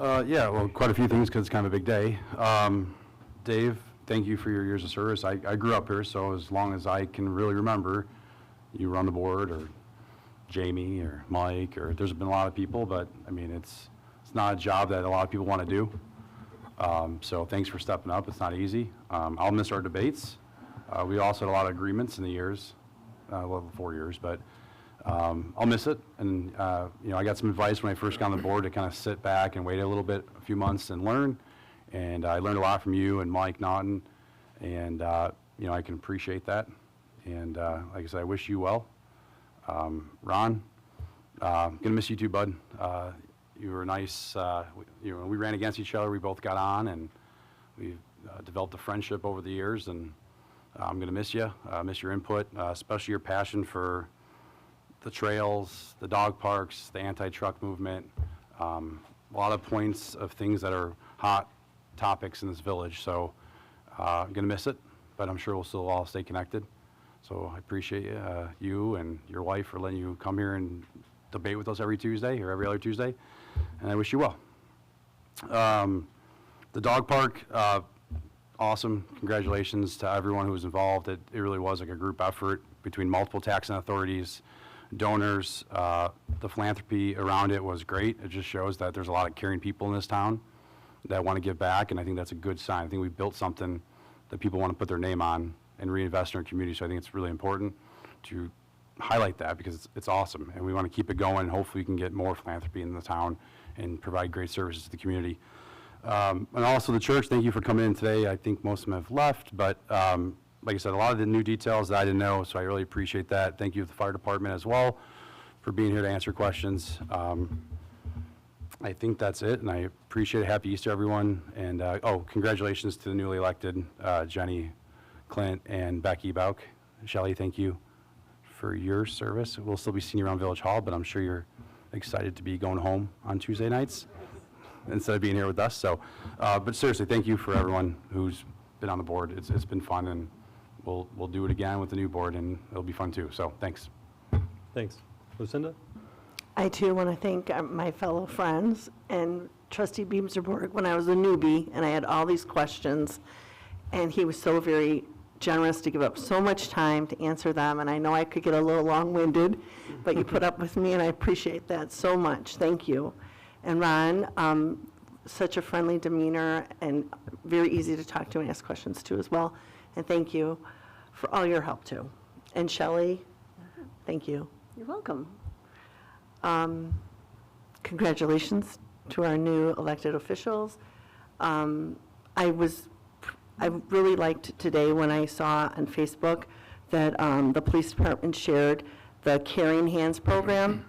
Yeah, well, quite a few things because it's kind of a big day. Dave, thank you for your years of service. I grew up here, so as long as I can really remember, you were on the board, or Jamie, or Mike, or there's been a lot of people, but I mean, it's not a job that a lot of people want to do. So thanks for stepping up. It's not easy. I'll miss our debates. We also had a lot of agreements in the years, well, 4 years, but I'll miss it. And, I got some advice when I first got on the board to kind of sit back and wait a little bit, a few months and learn. And I learned a lot from you and Mike Naughton, and, I can appreciate that. And like I said, I wish you well. Ron, gonna miss you too, bud. You were nice. We ran against each other. We both got on, and we've developed a friendship over the years. And I'm gonna miss you. Miss your input, especially your passion for the trails, the dog parks, the anti-truck movement. A lot of points of things that are hot topics in this village. So I'm gonna miss it, but I'm sure we'll still all stay connected. So I appreciate you and your wife for letting you come here and debate with us every Tuesday or every other Tuesday, and I wish you well. The dog park, awesome. Congratulations to everyone who was involved. It really was like a group effort between multiple taxing authorities, donors. The philanthropy around it was great. It just shows that there's a lot of caring people in this town that want to give back, and I think that's a good sign. I think we've built something that people want to put their name on and reinvest in our community, so I think it's really important to highlight that because it's awesome, and we want to keep it going. Hopefully we can get more philanthropy in the town and provide great services to the community. And also the church, thank you for coming in today. I think most of them have left, but like I said, a lot of the new details that I didn't know, so I really appreciate that. Thank you to the fire department as well for being here to answer questions. I think that's it, and I appreciate it. Happy Easter, everyone. And, congratulations to the newly elected Jenny Clint and Becky Bauk. Shelley, thank you for your service. We'll still be seeing you around Village Hall, but I'm sure you're excited to be going home on Tuesday nights instead of being here with us. So, but seriously, thank you for everyone who's been on the board. It's been fun, and we'll do it again with the new board, and it'll be fun too. So, thanks. Thanks. Lucinda? I too want to thank my fellow friends and Trustee Beamserborg when I was a newbie and I had all these questions, and he was so very generous to give up so much time to answer them, and I know I could get a little long-winded, but you put up with me, and I appreciate that so much. Thank you. And Ron, such a friendly demeanor and very easy to talk to and ask questions to as well, and thank you for all your help too. And Shelley, thank you. You're welcome. Congratulations to our new elected officials. I really liked today when I saw on Facebook that the police department shared the Caring Hands program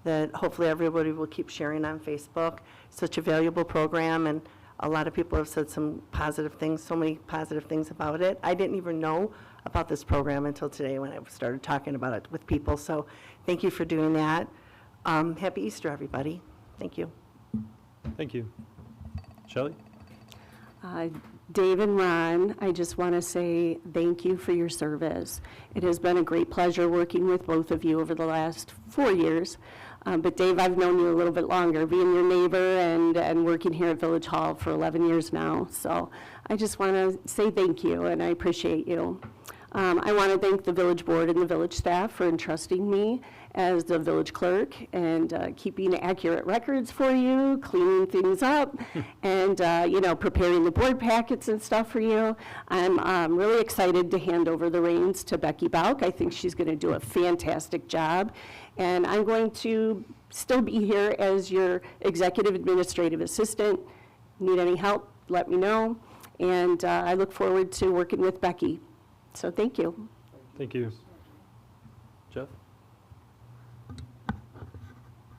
that hopefully everybody will keep sharing on Facebook. Such a valuable program, and a lot of people have said some positive things, so many positive things about it. I didn't even know about this program until today when I started talking about it with people, so thank you for doing that. Happy Easter, everybody. Thank you. Thank you. Shelley? Dave and Ron, I just want to say thank you for your service. It has been a great pleasure working with both of you over the last 4 years. But Dave, I've known you a little bit longer, being your neighbor and working here at Village Hall for 11 years now. So I just want to say thank you, and I appreciate you. I want to thank the village board and the village staff for entrusting me as the village clerk and keeping accurate records for you, cleaning things up, and preparing the board packets and stuff for you. I'm really excited to hand over the reins to Becky Bauk. I think she's going to do a fantastic job, and I'm going to still be here as your executive administrative assistant. Need any help, let me know, and I look forward to working with Becky. So thank you. Thank you. Jeff?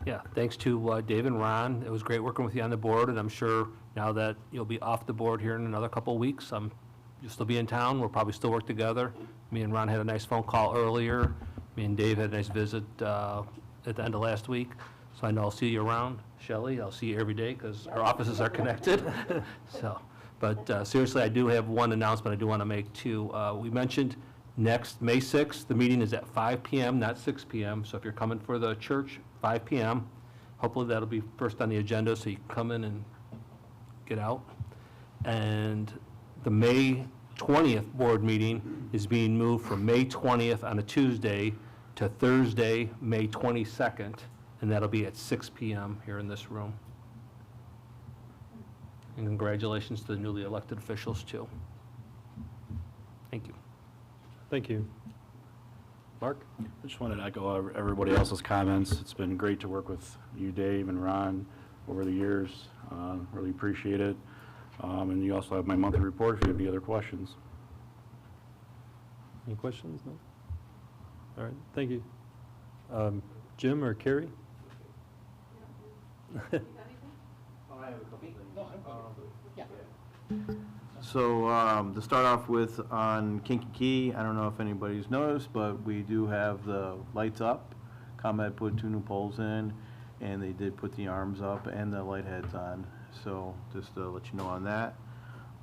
Yeah, thanks to Dave and Ron. It was great working with you on the board, and I'm sure now that you'll be off the board here in another couple of weeks, you'll still be in town. We'll probably still work together. Me and Ron had a nice phone call earlier. Me and Dave had a nice visit at the end of last week. So I know I'll see you around. Shelley, I'll see you every day because our offices are connected. But seriously, I do have one announcement I do want to make too. We mentioned next May 6th, the meeting is at 5 p.m., not 6 p.m. So if you're coming for the church, 5 p.m. Hopefully that'll be first on the agenda so you can come in and get out. And the May 20th board meeting is being moved from May 20th on a Tuesday to Thursday, May 22nd, and that'll be at 6 p.m. here in this room. And congratulations to the newly elected officials, too. Thank you. Thank you. Mark? I just wanted to echo everybody else's comments. It's been great to work with you, Dave, and Ron over the years. Really appreciate it. And you also have my monthly report if you have any other questions. Any questions? No? All right, thank you. Jim or Carrie? So to start off with, on Kankakee, I don't know if anybody's noticed, but we do have the lights up. ComEd put 2 new poles in, and they did put the arms up and the light heads on. So just to let you know on that.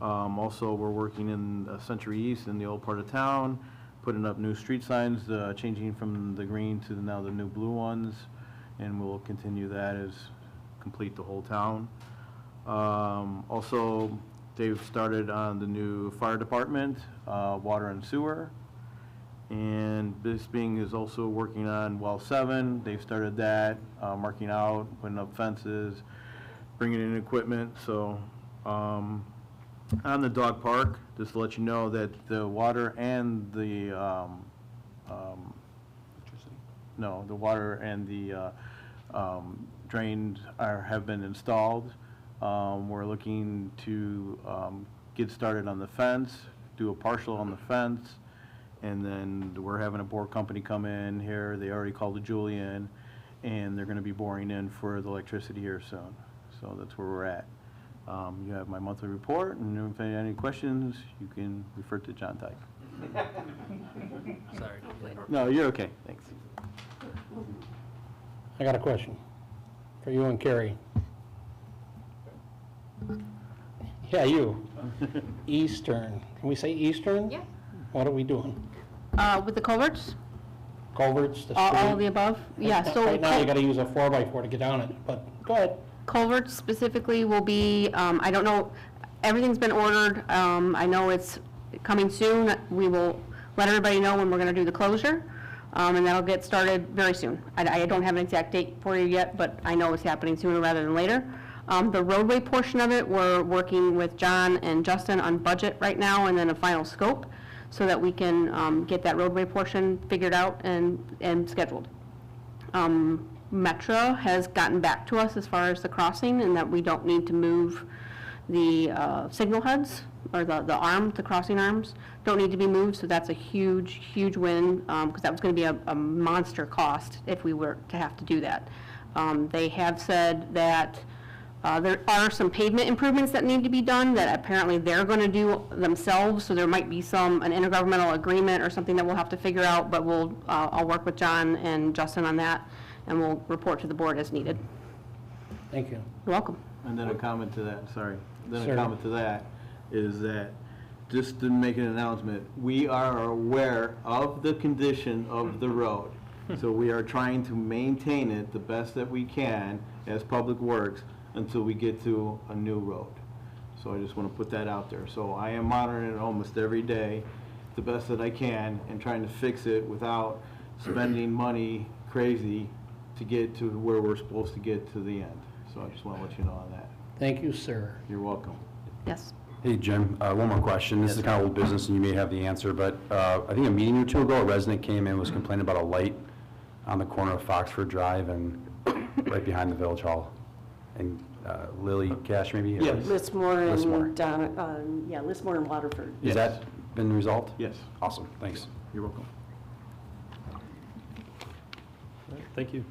Also, we're working in Century East in the old part of town, putting up new street signs, changing from the green to now the new blue ones, and we'll continue that as complete the whole town. Also, they've started on the new fire department, water and sewer. And Bisping is also working on well 7. They've started that, marking out, putting up fences, bringing in equipment. So on the dog park, just to let you know that the water and the the water and the drains have been installed. We're looking to get started on the fence, do a partial on the fence, and then we're having a bore company come in here. They already called the Julian, and they're going to be boring in for the electricity here soon. So that's where we're at. You have my monthly report, and if you have any questions, you can refer to John Tyke. Sorry. No, you're okay. Thanks. I got a question for you and Carrie. Yeah, you. Eastern. Can we say Eastern? Yeah. What are we doing? With the culverts, Culverts, the street? all of the above? Yeah, so. Right now, you gotta use a 4x4 to get down it, but go ahead. Culverts specifically will be, I don't know, everything's been ordered. I know it's coming soon. We will let everybody know when we're gonna do the closure, and that'll get started very soon. I don't have an exact date for you yet, but I know it's happening sooner rather than later. The roadway portion of it, we're working with John and Justin on budget right now and then a final scope so that we can get that roadway portion figured out and scheduled. Metro has gotten back to us as far as the crossing and that we don't need to move the signal heads or the arm, the crossing arms, don't need to be moved, so that's a huge, huge win because that was going to be a monster cost if we were to have to do that. They have said that there are some pavement improvements that need to be done that apparently they're going to do themselves, so there might be an intergovernmental agreement or something that we'll have to figure out, but I'll work with John and Justin on that, and we'll report to the board as needed. Thank you. You're welcome. And then a comment to that, sorry. Then Sure. a comment to that is that, just to make an announcement, we are aware of the condition of the road. So we are trying to maintain it the best that we can as Public Works until we get to a new road. So I just want to put that out there. So I am monitoring it almost every day, the best that I can, and trying to fix it without spending money crazy to get to where we're supposed to get to the end. So I just want to let you know on that. Thank you, sir. You're welcome. Yes. Hey, Jim, one more question. This is kind of old business, and you may have the answer, but I think a meeting or two ago, a resident came in, was complaining about a light on the corner of Foxford Drive and right behind the Village Hall. And Lily Cash, maybe? or- Lismore Lismore. and Lismore and Waterford. Has that been resolved? Yes. Awesome, thanks. You're welcome. All right, thank you.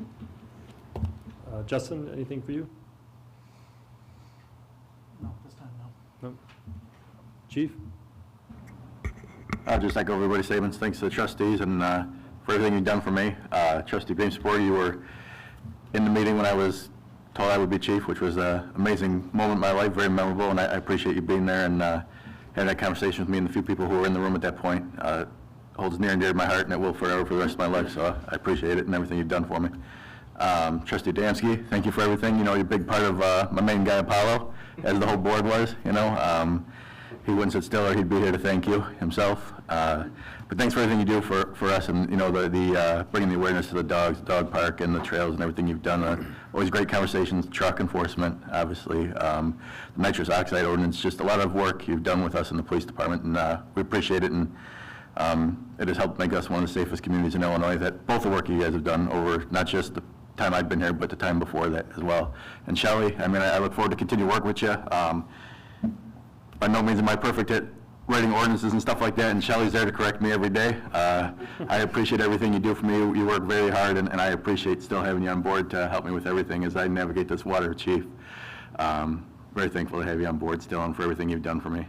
Justin, anything for you? No, this time, no. No? Chief? I'll just echo everybody's statements. Thanks to the trustees and for everything you've done for me. Trustee Greensport, you were in the meeting when I was told I would be chief, which was an amazing moment in my life, very memorable, and I appreciate you being there and having that conversation with me and the few people who were in the room at that point. Holds near and dear to my heart, and it will forever for the rest of my life, so I appreciate it and everything you've done for me. Trustee Dansky, thank you for everything. You know, you're a big part of my main guy, Apollo, as the whole board was, you know. He wouldn't sit still or he'd be here to thank you himself. But thanks for everything you do for us and, you know, the bringing the awareness to the dogs, the dog park and the trails and everything you've done. Always great conversations, truck enforcement, obviously. The nitrous oxide ordinance, just a lot of work you've done with us in the police department, and we appreciate it. And It has helped make us one of the safest communities in Illinois, that both the work you guys have done over not just the time I've been here, but the time before that as well. And Shelley, I mean, I look forward to continue work with you. By no means am I perfect at writing ordinances and stuff like that, and Shelley's there to correct me every day. I appreciate everything you do for me. You work very hard, and I appreciate still having you on board to help me with everything as I navigate this water, Chief. Very thankful to have you on board still and for everything you've done for me.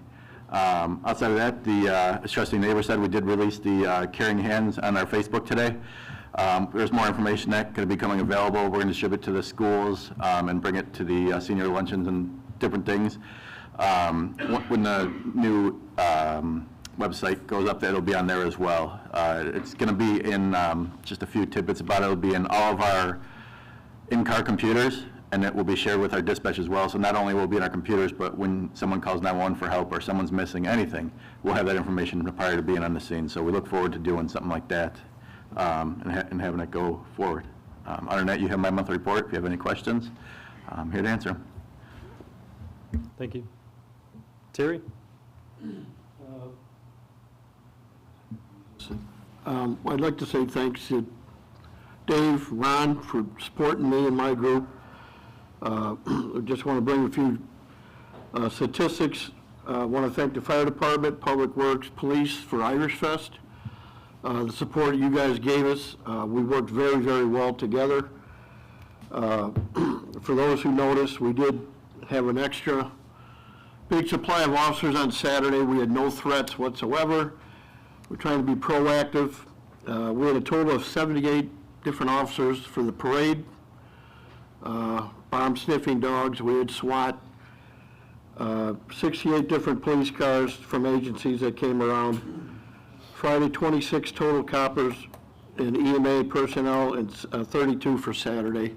Outside of that, as Trustee Neighbor said, we did release the Caring Hands on our Facebook today. There's more information that going to be coming available. We're going to distribute to the schools and bring it to the senior luncheons and different things. When the new website goes up, it'll be on there as well. It's going to be in just a few tidbits about it. It'll be in all of our in-car computers, and it will be shared with our dispatch as well. So not only will it be in our computers, but when someone calls 911 for help or someone's missing anything, we'll have that information prior to being on the scene. So we look forward to doing something like that and having it go forward. Other than that, you have my monthly report. If you have any questions, I'm here to answer them. Thank you. Terry? I'd like to say thanks to Dave, Ron, for supporting me and my group. I just want to bring a few statistics. I want to thank the fire department, public works, police for Irish Fest. The support you guys gave us, we worked very, very well together. For those who noticed, we did have an extra big supply of officers on Saturday. We had no threats whatsoever. We're trying to be proactive. We had a total of 78 different officers for the parade. Bomb sniffing dogs, we had SWAT, 68 different police cars from agencies that came around. Friday, 26 total coppers and EMA personnel, and 32 for Saturday.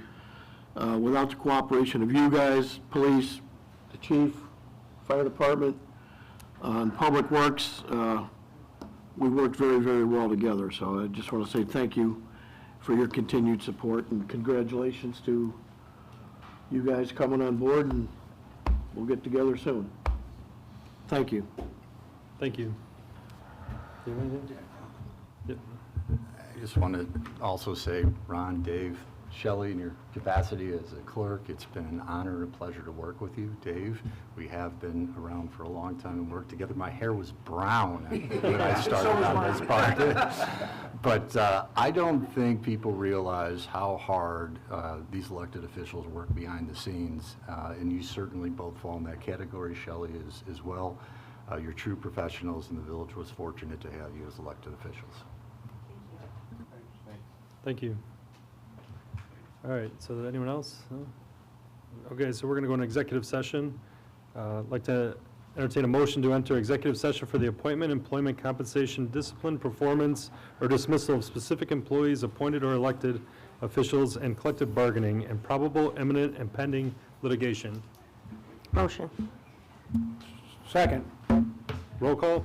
Without the cooperation of you guys, police, the chief, fire department, and public works, we worked very, very well together. So I just want to say thank you for your continued support, and congratulations to you guys coming on board, and we'll get together soon. Thank you. Thank you. Do you have anything? Yep. I just want to also say, Ron, Dave, Shelley, in your capacity as a clerk, it's been an honor and a pleasure to work with you. Dave, we have been around for a long time and worked together. My hair was brown when I started on this part. But I don't think people realize how hard these elected officials work behind the scenes. And you certainly both fall in that category, Shelley, as well. You're true professionals, and the village was fortunate to have you as elected officials. Thank you. All right, so anyone else? No? Okay, so we're going to go into executive session. I'd like to entertain a motion to enter executive session for the appointment, employment, compensation, discipline, performance, or dismissal of specific employees, appointed or elected officials, and collective bargaining, and probable, imminent, and pending litigation. Motion. Second. Roll call?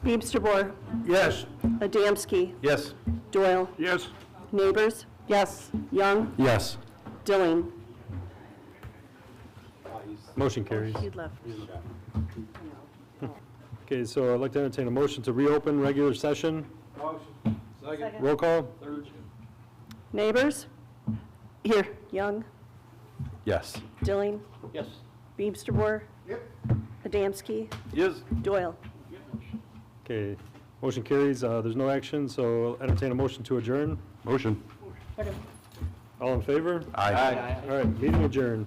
Beamster-Bohr. Yes. Adamski. Yes. Doyle. Yes. Neighbors. Yes. Young. Yes. Dilling. Motion carries. You'd left. Okay, so I'd like to entertain a motion to reopen regular session. Motion. Second. Roll call? Third. Neighbors. Here. Young. Yes. Dilling. Yes. Beamster-Bohr. Yep. Adamski. Yes. Doyle. Okay, motion carries. There's no action, so I'll entertain a motion to adjourn. Motion. All in favor? Aye. All right, meeting adjourned.